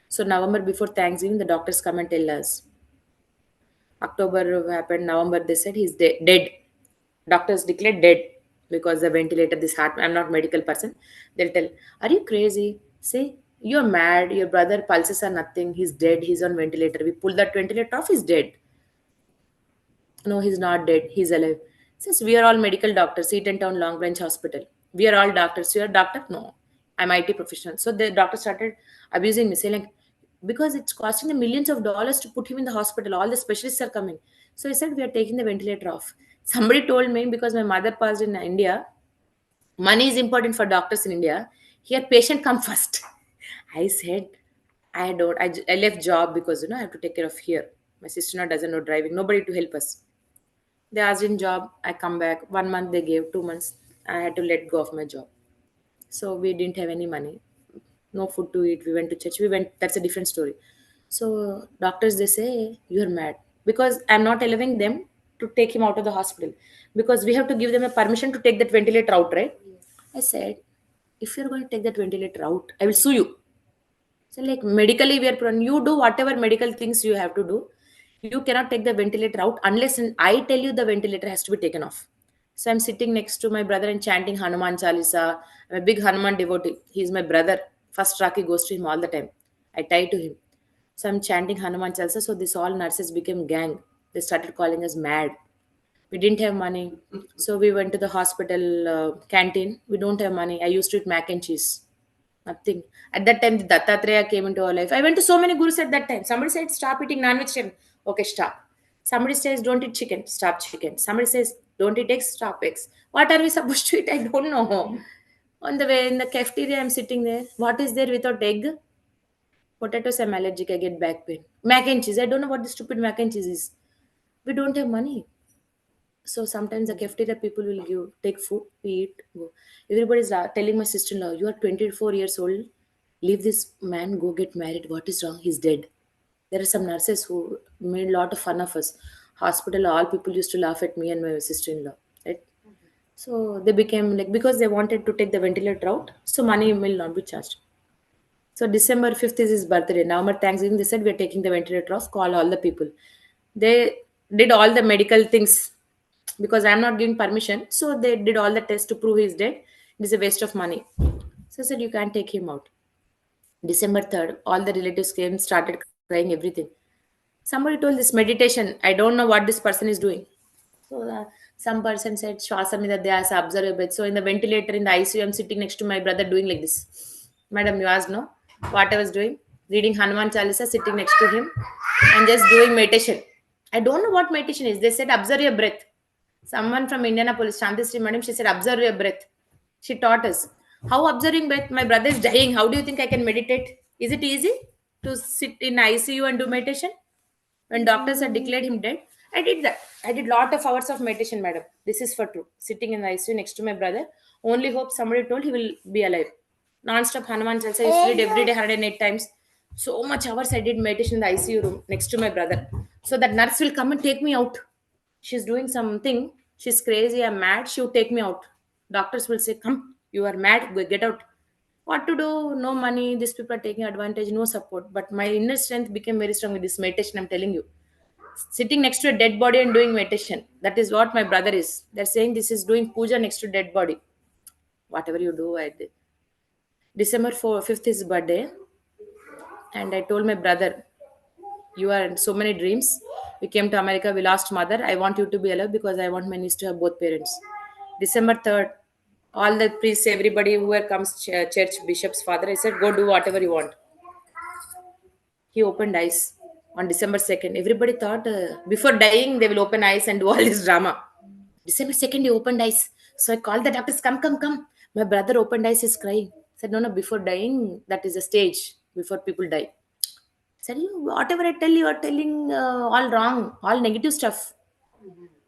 So November before Thanksgiving, the doctors come and tell us. October happened. November they said he's dead. Doctors declared dead because the ventilator. This heart. I'm not medical person. They'll tell, "Are you crazy? Say you're mad. Your brother pulses are nothing. He's dead. He's on ventilator. We pull that ventilator off. He's dead." No, he's not dead. He's alive. Says we are all medical doctors, Eaton Town Long Branch Hospital. We are all doctors. You're a doctor? No. I'm IT professional. So the doctor started abusing me, saying like, because it's costing them millions of dollars to put him in the hospital. All the specialists are coming. So he said, we are taking the ventilator off. Somebody told me because my mother passed in India, money is important for doctors in India. Here, patient come first. I said, I don't. I left job because I have to take care of here. My sister doesn't know driving. Nobody to help us. They asked in job. I come back. 1 month they gave. 2 months I had to let go of my job. So we didn't have any money. No food to eat. We went to church. We went. That's a different story. So doctors they say you're mad because I'm not allowing them to take him out of the hospital because we have to give them a permission to take that ventilator out, right? I said, if you're going to take that ventilator out, I will sue you. So, like medically, we are prone. You do whatever medical things you have to do. You cannot take the ventilator out unless I tell you the ventilator has to be taken off. So, I'm sitting next to my brother and chanting Hanuman Chalisa. I'm a big Hanuman devotee. He's my brother. First Raki goes to him all the time. I tie to him. So, I'm chanting Hanuman Chalisa. So, this all nurses became gang. They started calling us mad. We didn't have money. So, we went to the hospital canteen. We don't have money. I used to eat mac and cheese. Nothing. At that time, the Dattatreya came into our life. I went to so many gurus at that time. Somebody said, stop eating non-veg chicken. Okay, stop. Somebody says, don't eat chicken. Stop chicken. Somebody says, don't eat eggs. Stop eggs. What are we supposed to eat? I don't know. On the way in the cafeteria, I'm sitting there. What is there without egg? Potatoes, I'm allergic. I get back pain. Mac and cheese. I don't know what the stupid mac and cheese is. We don't have money. So sometimes the cafeteria people will take food, we eat, go. Everybody's telling my sister-in-law, you are 24 years old, leave this man, go get married. What is wrong? He's dead. There are some nurses who made a lot of fun of us. Hospital, all people used to laugh at me and my sister-in-law. Right? So they became like because they wanted to take the ventilator out, so money will not be charged. So December 5th is his birthday. November Thanksgiving, they said we are taking the ventilator off. Call all the people. They did all the medical things because I'm not giving permission. So they did all the tests to prove he's dead. It is a waste of money. So I said you can't take him out. December 3rd, all the relatives came, started crying, everything. Somebody told this meditation. I don't know what this person is doing. So some person said Shwasamida Dhyasa, observe a bit. So in the ventilator in the ICU, I'm sitting next to my brother doing like this. Madam, you asked no? What I was doing? Reading Hanuman Chalisa, sitting next to him, and just doing meditation. I don't know what meditation is. They said, observe your breath. Someone from Indianapolis, Shantistri Madam, she said, observe your breath. She taught us. How observing breath? My brother is dying. How do you think I can meditate? Is it easy to sit in ICU and do meditation? When doctors had declared him dead, I did that. I did lot of hours of meditation, madam. This is for true. Sitting in the ICU next to my brother. Only hope somebody told he will be alive. Non-stop Hanuman Chalisa. I used to read every day 108 times. So much hours I did meditation in the ICU room next to my brother. So that nurse will come and take me out. She's doing something. She's crazy. I'm mad. She'll take me out. Doctors will say, come, you are mad. Go get out. What to do? No money. These people are taking advantage. No support. But my inner strength became very strong with this meditation. I'm telling you, sitting next to a dead body and doing meditation. That is what my brother is. They're saying this is doing puja next to dead body. Whatever you do, I did. December 5th is birthday, and I told my brother, you are in so many dreams. We came to America, we lost mother. I want you to be alive because I want my niece to have both parents. December 3rd, all the priests, everybody who comes, church, bishops, father, I said, go do whatever you want. He opened eyes on December 2nd. Everybody thought before dying, they will open eyes and do all this drama. December 2nd, he opened eyes. So I called the doctors, come, come, come. My brother opened eyes, he's crying. Said, no, no, before dying, that is a stage before people die. Said, you, whatever I tell you, are telling all wrong, all negative stuff.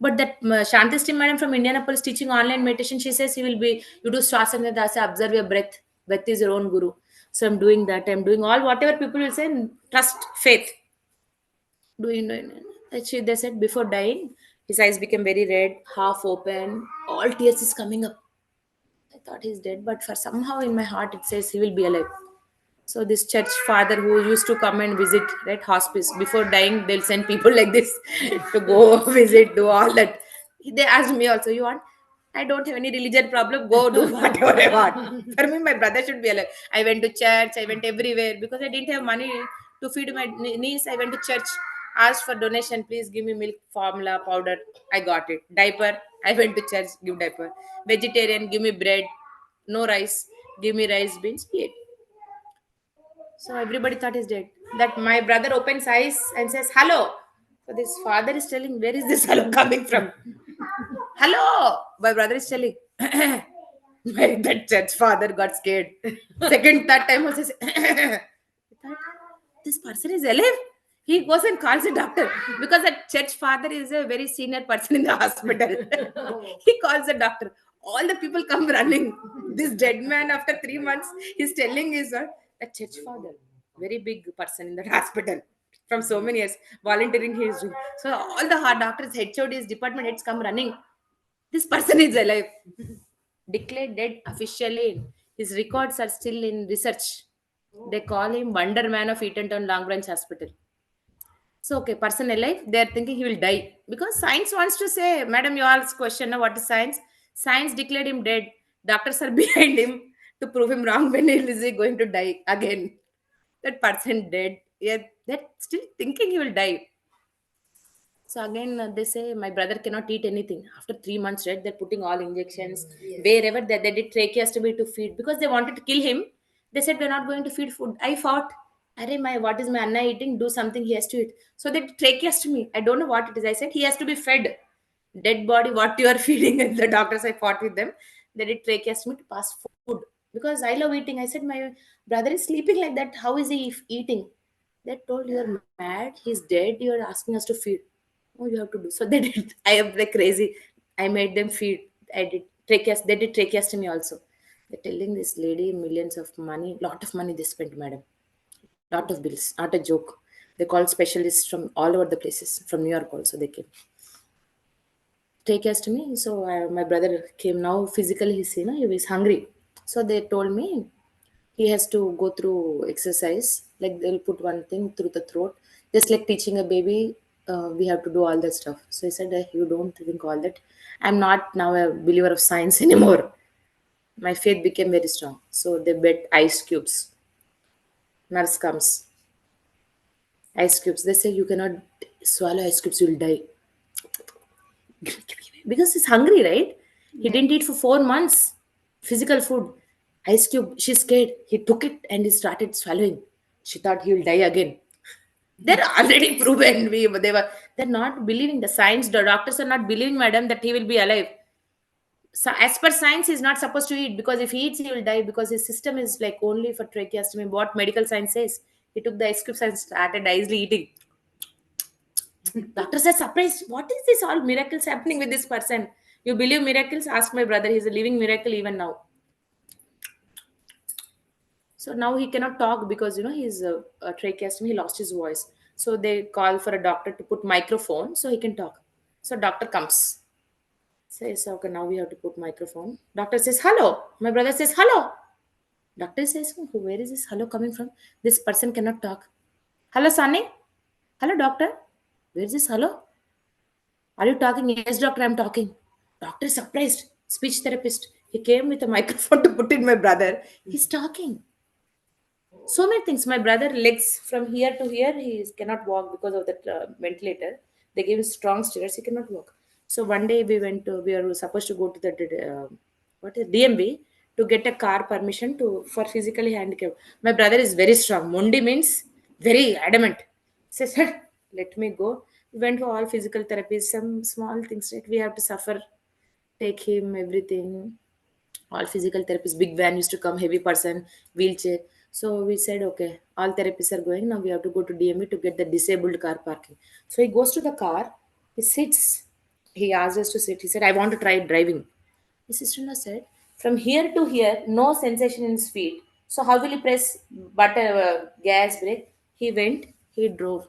But that Shantisti madam from Indianapolis teaching online meditation, she says you do Swasana Dasa, observe your breath. Breath is your own guru. So I'm doing that. I'm doing all whatever people will say, trust, faith. They said before dying, his eyes became very red, half open, all tears is coming up. I thought he's dead, but for somehow in my heart it says he will be alive. So this church father who used to come and visit, right, hospice before dying, they'll send people like this to go visit, do all that. They asked me also, you want? I don't have any religion problem. Go do whatever I want. For me, my brother should be alive. I went to church. I went everywhere because I didn't have money to feed my niece. I went to church, asked for donation. Please give me milk, formula, powder. I got it. Diaper. I went to church. Give diaper. Vegetarian. Give me bread. No rice. Give me rice, beans. Eat. So everybody thought he's dead. That my brother opens eyes and says, hello. So this father is telling, where is this hello coming from? Hello. My brother is telling. That church father got scared. Second, third time also say, thought, this person is alive. He goes and calls the doctor because that church father is a very senior person in the hospital. He calls the doctor. All the people come running. This dead man after 3 months, he's telling his a church father, very big person in that hospital from so many years, volunteering he is doing. So all the hard doctors, HODs, department heads come running. This person is alive. Declared dead officially. His records are still in research. They call him Wonder Man of Eatontown Long Branch Hospital. So, okay, person alive, they're thinking he will die. Because science wants to say, Madam, you asked question, what is science? Science declared him dead. Doctors are behind him to prove him wrong when he is going to die again. That person dead. Yeah, they're still thinking he will die. So again, they say my brother cannot eat anything. After 3 months, right? They're putting all injections wherever they did tracheostomy to feed because they wanted to kill him. They said we're not going to feed food. I fought. Arey, what is my Anna eating? Do something he has to eat. So they did tracheostomy. I don't know what it is. I said he has to be fed. Dead body, what you are feeding? And the doctors, I fought with them. They did tracheostomy to pass food because I love eating. I said my brother is sleeping like that. How is he eating? They told you're mad. He's dead. You're asking us to feed. Oh, you have to do. So they did. I am like crazy. I made them feed. I did tracheostomy. They did tracheostomy also. They're telling this lady millions of money, lot of money they spent, madam. Lot of bills. Not a joke. They called specialists from all over the places. From New York also they came. Tracheostomy. So my brother came now physically. He was hungry. So they told me he has to go through exercise. Like they'll put one thing through the throat, just like teaching a baby. We have to do all that stuff. So he said, you don't think all that. I'm not now a believer of science anymore. My faith became very strong. So they bet ice cubes. Nurse comes. Ice cubes. They say you cannot swallow ice cubes, you'll die. Because he's hungry, right? He didn't eat for 4 months. Physical food. Ice cube, she's scared. He took it and he started swallowing. She thought he will die again. They're already proven. They're not believing the science. The doctors are not believing, madam, that he will be alive. So as per science, he's not supposed to eat, because if he eats, he will die, because his system is like only for tracheostomy. What medical science says. He took the ice cubes and started easily eating. Doctor says, surprised. What is this all miracles happening with this person? You believe miracles? Ask my brother. He's a living miracle even now. So now he cannot talk because he's a tracheostomy. He lost his voice. So they call for a doctor to put microphone so he can talk. So doctor comes. Says, okay, now we have to put microphone. Doctor says, hello. My brother says, hello. Doctor says, where is this hello coming from? This person cannot talk. Hello, Sunny. Hello, doctor. Where is this hello? Are you talking? Yes, doctor, I'm talking. Doctor is surprised. Speech therapist. He came with a microphone to put in my brother. He's talking. So many things. My brother legs from here to here, he cannot walk because of that ventilator. They gave him strong stairs, he cannot walk. So one day we were supposed to go to the what is DMV to get a car permission to for physically handicapped. My brother is very strong. Mondi means very adamant. Says, "Sir, let me go." We went for all physical therapies, some small things, right? We have to suffer, take him, everything, all physical therapists. Big van used to come, heavy person, wheelchair. So we said, okay, all therapists are going, now we have to go to DME to get the disabled car parking. So he goes to the car, he sits, he asked us to sit. He said, I want to try driving. His sister-in-law said, from here to here, no sensation in his feet, so how will he press butter, gas, brake? He went, he drove.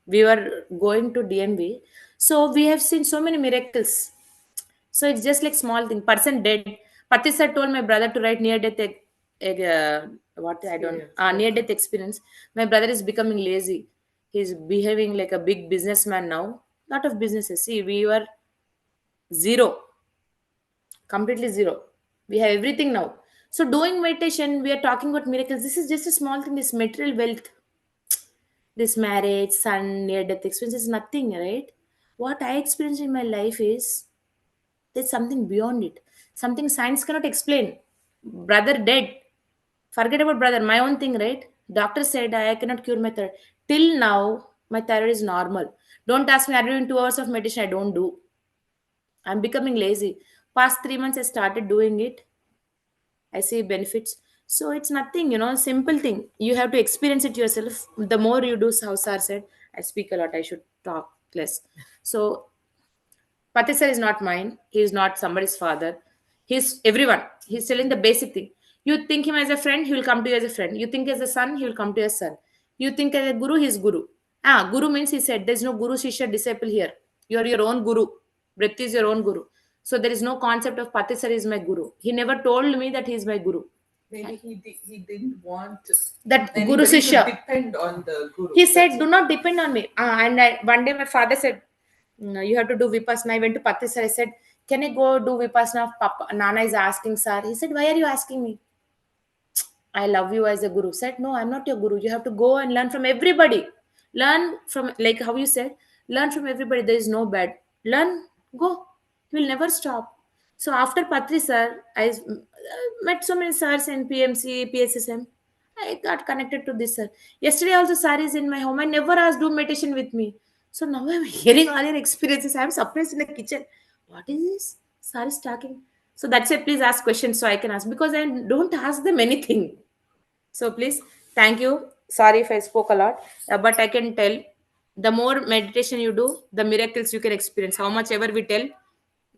We were going to DMV. So we have seen so many miracles. So it's just like small thing. Person dead. Pati sir told my brother to write near death. What I don't near death experience. My brother is becoming lazy. He's behaving like a big businessman now. Lot of businesses. See, we were zero, completely zero. We have everything now. So doing meditation, we are talking about miracles. This is just a small thing. This material wealth, this marriage, son, near death experience is nothing, right? What I experienced in my life is there's something beyond it, something science cannot explain. Brother dead. Forget about brother. My own thing, right? Doctor said I cannot cure my thyroid. Till now, my thyroid is normal. Don't ask me, are you doing 2 hours of meditation? I don't do. I'm becoming lazy. Past 3 months, I started doing it. I see benefits. So it's nothing, simple thing. You have to experience it yourself. The more you do, how Sir said, I speak a lot. I should talk less. So Patisar is not mine. He is not somebody's father. He's everyone. He's telling the basic thing. You think him as a friend, he will come to you as a friend. You think as a son, he will come to you as son. You think as a guru, he's guru. Guru means he said there's no guru, shishya, disciple here. You're your own guru. Vritti is your own guru. So there is no concept of Patisar is my guru. He never told me that he is my guru. Maybe he didn't want That guru anybody to shishya. depend on the guru. He said, That's "Do not depend on me." One day, my father said, "No, you have to do vipassana." I went to Pati sir. I said, "Can I go do vipassana?" Papa, Nana is asking, sir. He said, "Why are you asking me? I love you as a guru." Said, "No, I'm not your guru. You have to go and learn from everybody. Learn from, like how you said, learn from everybody. There is no bad. Learn, go. You will never stop." So after Patri sir, I met so many sirs in PMC, PSSM. I got connected to this sir. Yesterday also sir is in my home. I never asked do meditation with me. So now I'm hearing all your experiences. I'm surprised in the kitchen. What is this? Sir is talking. So that's it. Please ask questions so I can ask, because I don't ask them anything. So please, thank you. Sorry if I spoke a lot, but I can tell, the more meditation you do, the miracles you can experience. How much ever we tell,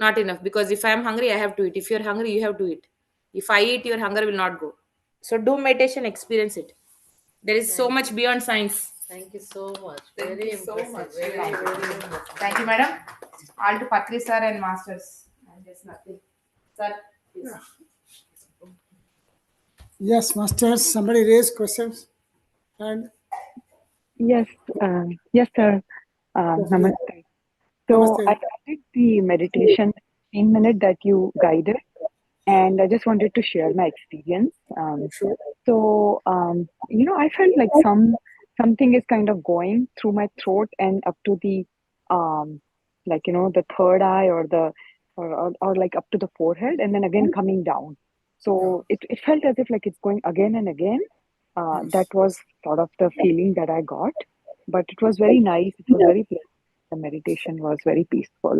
not enough. Because if I am hungry, I have to eat. If you're hungry, you have to eat. If I eat, your hunger will not go. So do meditation, experience it. There is so much beyond science. Thank you so much. Thank Very you so impressive. much. Very, Thank you. very impressive. Thank you, madam. All to Patri sir and masters. And there's nothing. Sir, please. Yes, masters. Somebody raised questions. And Yes, yes, sir. yes, please. Namaste. So Namaste. I started the meditation 15 minute that you guided, and I just wanted to share my experience. Sure. So I felt like something is kind of going through my throat and up to the the third eye or the or like up to the forehead, and then again coming down. So it felt as if like it's going again and again. That was sort of the feeling that I got. But it was very nice. It was very pleasant. The meditation was very peaceful.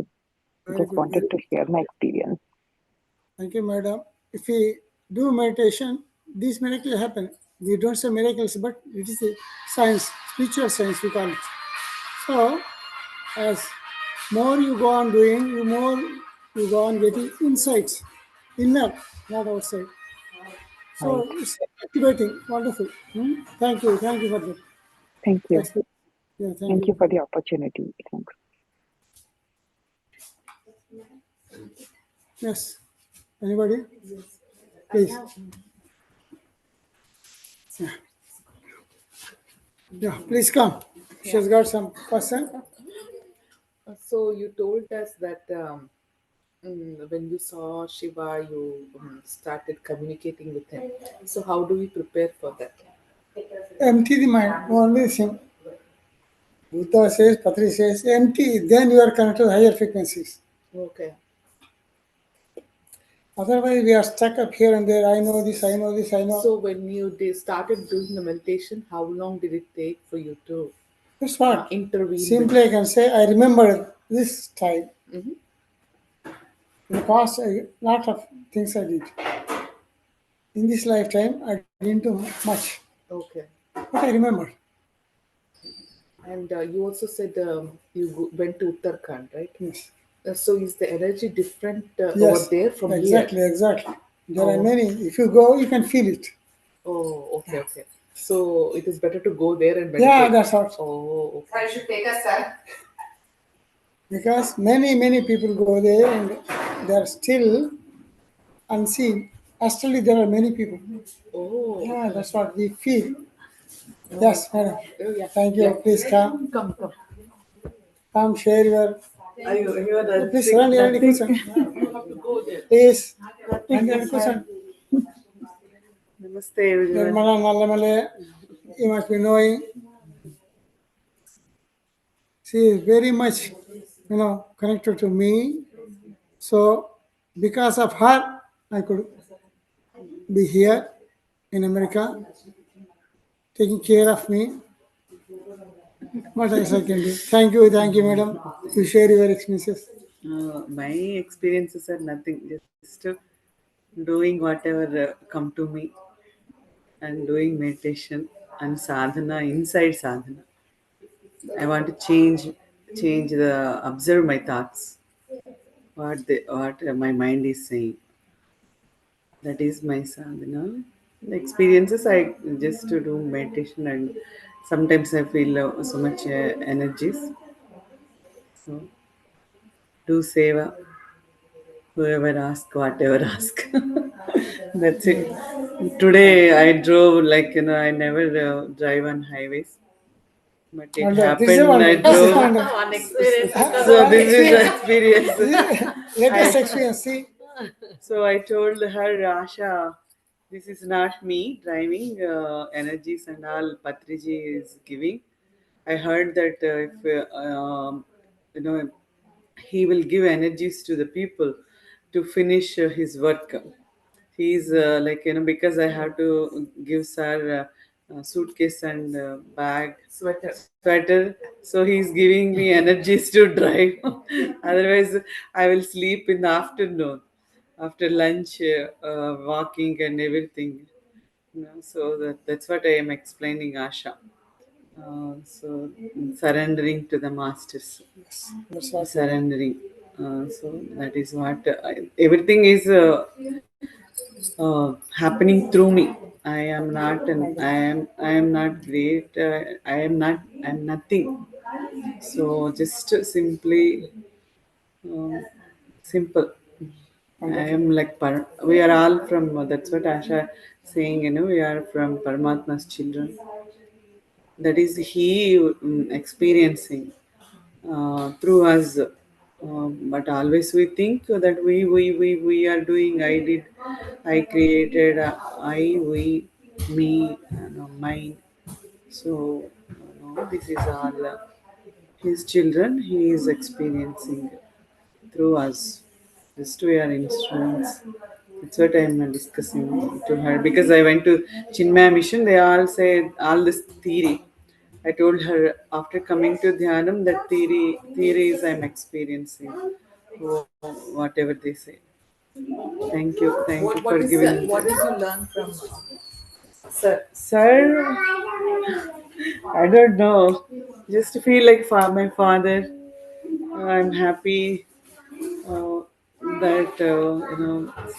I Very just good. wanted to share my experience. Thank you, madam. If we do meditation, these miracles happen. We don't say miracles, but it is a science, spiritual science we call it. So, as more you go on doing, you more you go on getting insights, inner, not outside. Right. So it's activating, wonderful. Thank you for that. Thank you. Yeah, thank Thank you you. for the opportunity. Thanks. Yes. Anybody? Please. Yeah, please come. She's got some question. So you told us that when you saw Shiva, you started communicating with him. So how do we prepare for that? Empty the mind. Only thing. Buddha says, Patri says, empty. Then you are connected to higher frequencies. Okay. Otherwise, we are stuck up here and there. I know this, I know this, I know. So when you started doing the meditation, how long did it take for you to That's what. intervene? Simply, I can say, I remember this time. Mhm. In the past, a lot of things I did. In this lifetime, I didn't do much, Okay. but I remember. And you also said you went to Uttarakhand, right? Yes. So is the energy different over Yes. there from Exactly. here? Exactly. There are Oh. many. If you go, you can feel it. Oh, okay, okay. So it is better to go there and Yeah, meditate. that's what. Oh, okay. I should take us, sir. Because many people go there and they are still unseen. Actually, there are many people. Oh, Yeah, okay. that's what we feel. Yes, madam. Oh, yeah. Thank you. Yeah. Please come. Come, come. Come, share your. You are Please run your nothing. question. You have to go there. Please. Run your question. Namaste, everyone. Nirmala Nallamale, you must be knowing. She is very much, connected to me. So, because of her, I could be here in America, taking care of me. What else I can do? Thank you, madam, to share your experiences. My experiences are nothing, just doing whatever come to me and doing meditation and sadhana inside sadhana. I want to change the observe my thoughts, what my mind is saying. That is my sadhana. The experiences I just to do meditation and sometimes I feel so much energies. So do seva. Whoever ask, whatever ask. That's it. Today I drove I never drive on highways, but it Wonder. This is a happened. wonder. I This is a drove. wonder. One experience because So of One this is me. the experience. experience. Latest I experience. See, so I told her, Asha, this is not me driving. Energies and all Patriji is giving. I heard that if you know he will give energies to the people to finish his work. He's because I have to give sir suitcase and bag sweater, so he's giving me energies to drive. Otherwise I will sleep in the afternoon after lunch, walking and everything. So that's what I am explaining, Asha. So surrendering to the masters, that's what. surrendering. So that is what everything is happening through me. I am not, and I am not great. I am not. I am nothing. So just simply um, simple. I am like we are all from. That's what Asha saying. We are from Paramatma's children. That is he experiencing through us. But always we think that we are doing. I did. I created. We, me, mine. So this is all his children. He is experiencing through us. Just we are instruments. That's what I'm discussing to her because I went to Chinmaya mission. They all say all this theory. I told her after coming to Dhyanam that theories I'm experiencing. Wh- Whatever they say. Thank you for giving. What did you learn from Sir, I don't know. Just to feel like my father. I'm happy uh, that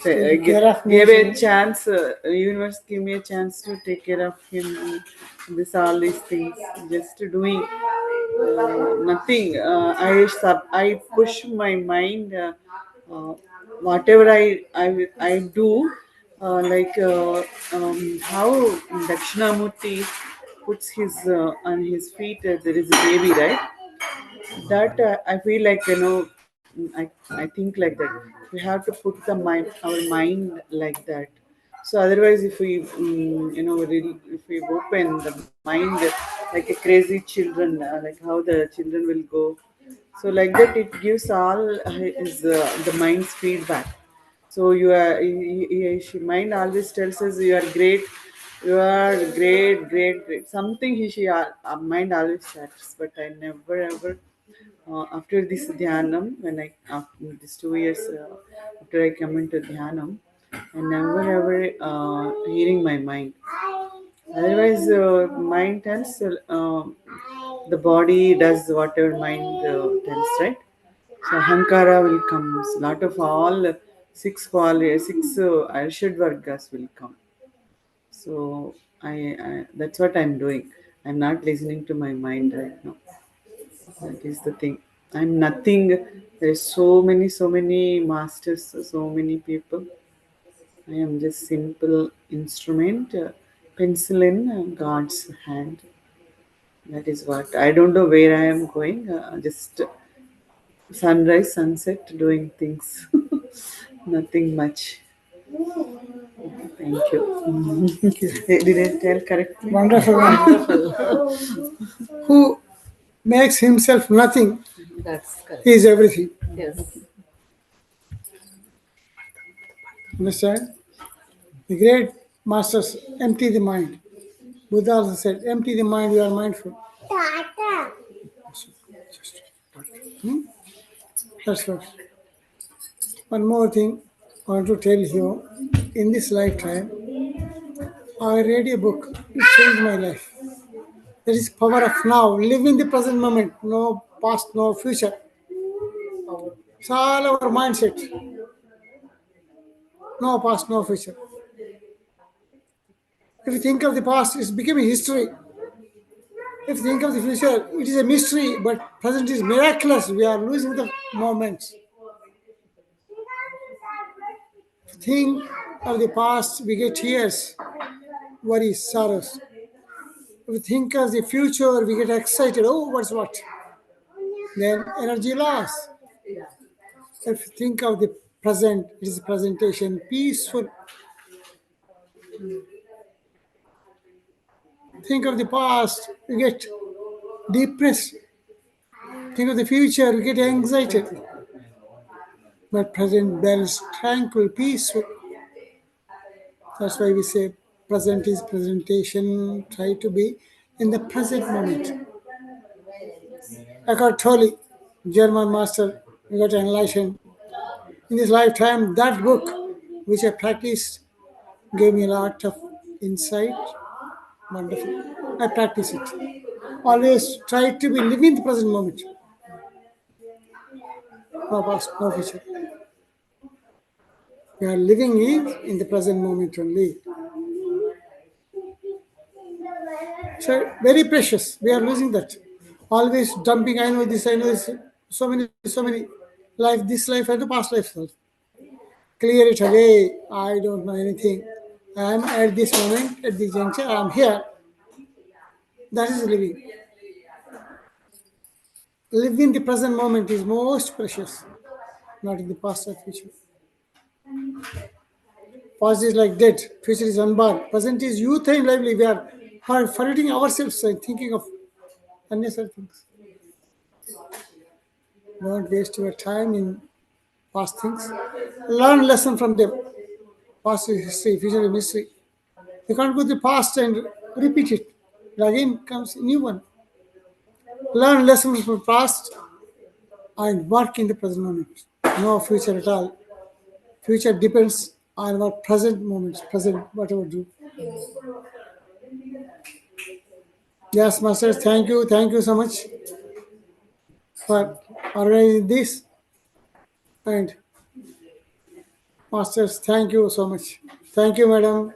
Take care of gave a nation. chance. Universe give me a chance to take care of him. This all these things, just doing nothing. I push my mind. Uh, Whatever I do, like how Dakshinamurti puts his on his feet. There is a baby, right? That I feel like I think like that we have to put our mind like that. So otherwise if we if we open the mind like a crazy children, like how the children will go, so like that it gives all is the mind's feedback. So you are she mind always tells us you are great, you are great, great, great. Something mind always chats, but I never ever after this dhyanam, when I after these 2 years after I come into dhyanam, I never ever hearing my mind. Otherwise, mind tells the body does whatever mind tells, right? So Hankara will come. Lot of all six Arshad Vargas will come. So I that's what I'm doing. I'm not listening to my mind right now. That is the thing. I'm nothing. There's so many masters, so many people. I am just simple instrument, pencil in God's hand. That is what. I don't know where I am going. Just sunrise, sunset, doing things. Nothing much. Thank you. Thank you. Did I tell correctly? Wonderful. Who makes himself nothing that's correct. is everything. Yes. Understand? The great masters empty the mind. Buddha also said, empty the mind, you are mindful. That's what. One more thing I want to tell you. In this lifetime, I read a book. It changed my life. There is power of now. Live in the present moment. No past, no future. It's all our mindset. No past, no future. If you think of the past, it's becoming history. If you think of the future, it is a mystery, but present is miraculous. We are losing the moments. If you think of the past, we get tears, worries, sorrows. If we think of the future, we get excited. Oh, what's what? Then energy loss. If you think of the present, it is a presentation, peaceful. Think of the past, you get depressed. Think of the future, you get anxiety. But present balanced, tranquil, peaceful. That's why we say present is presentation. Try to be in the present moment. Eckhart Tolle, German master, got enlightened. In this lifetime, that book, which I practiced, gave me a lot of insight. Wonderful. I practice it. Always try to be living the present moment. No past, no future. We are living in the present moment only. So very precious. We are losing that. Always dumping. I know this. I know this. So many. Life. This life and the past life. Clear it away. I don't know anything. I am at this moment, at this juncture. I am here. That is living. Living the present moment is most precious, not in the past or future. Past is like dead. Future is unborn. Present is youth and lively. We are forgetting ourselves and thinking of unnecessary things. Don't waste your time in past things. Learn lesson from them. Past is history, future is mystery. You can't go to the past and repeat it. But again comes a new one. Learn lessons from past and work in the present moment. No future at all. Future depends on our present moments, present whatever do. Yes, masters, thank you so much for organizing this. And masters, thank you so much. Thank you, madam.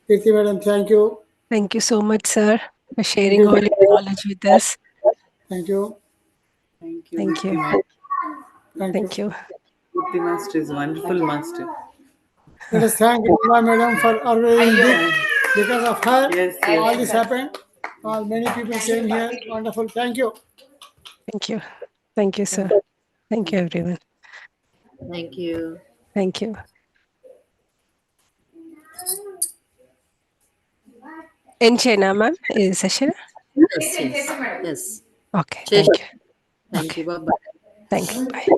Kirti, madam, thank you. Thank you so much, sir, for Thank sharing you. all your knowledge with us. Thank you. Thank you, Thank Kirti you. Master. Thank you. Thank you. Kirti Master is wonderful master. Let us thank Rima madam for organizing this. Because of her, Yes, all yes. this happened. All many people came here. Wonderful. Thank you. Thank you. Thank you, sir. Thank you, everyone. Thank you. Thank you. End చేయనా ma'am ఈ సెషన్? Yes, yes, yes. Okay thank you. Thank you. Bye bye. Thank you. Bye.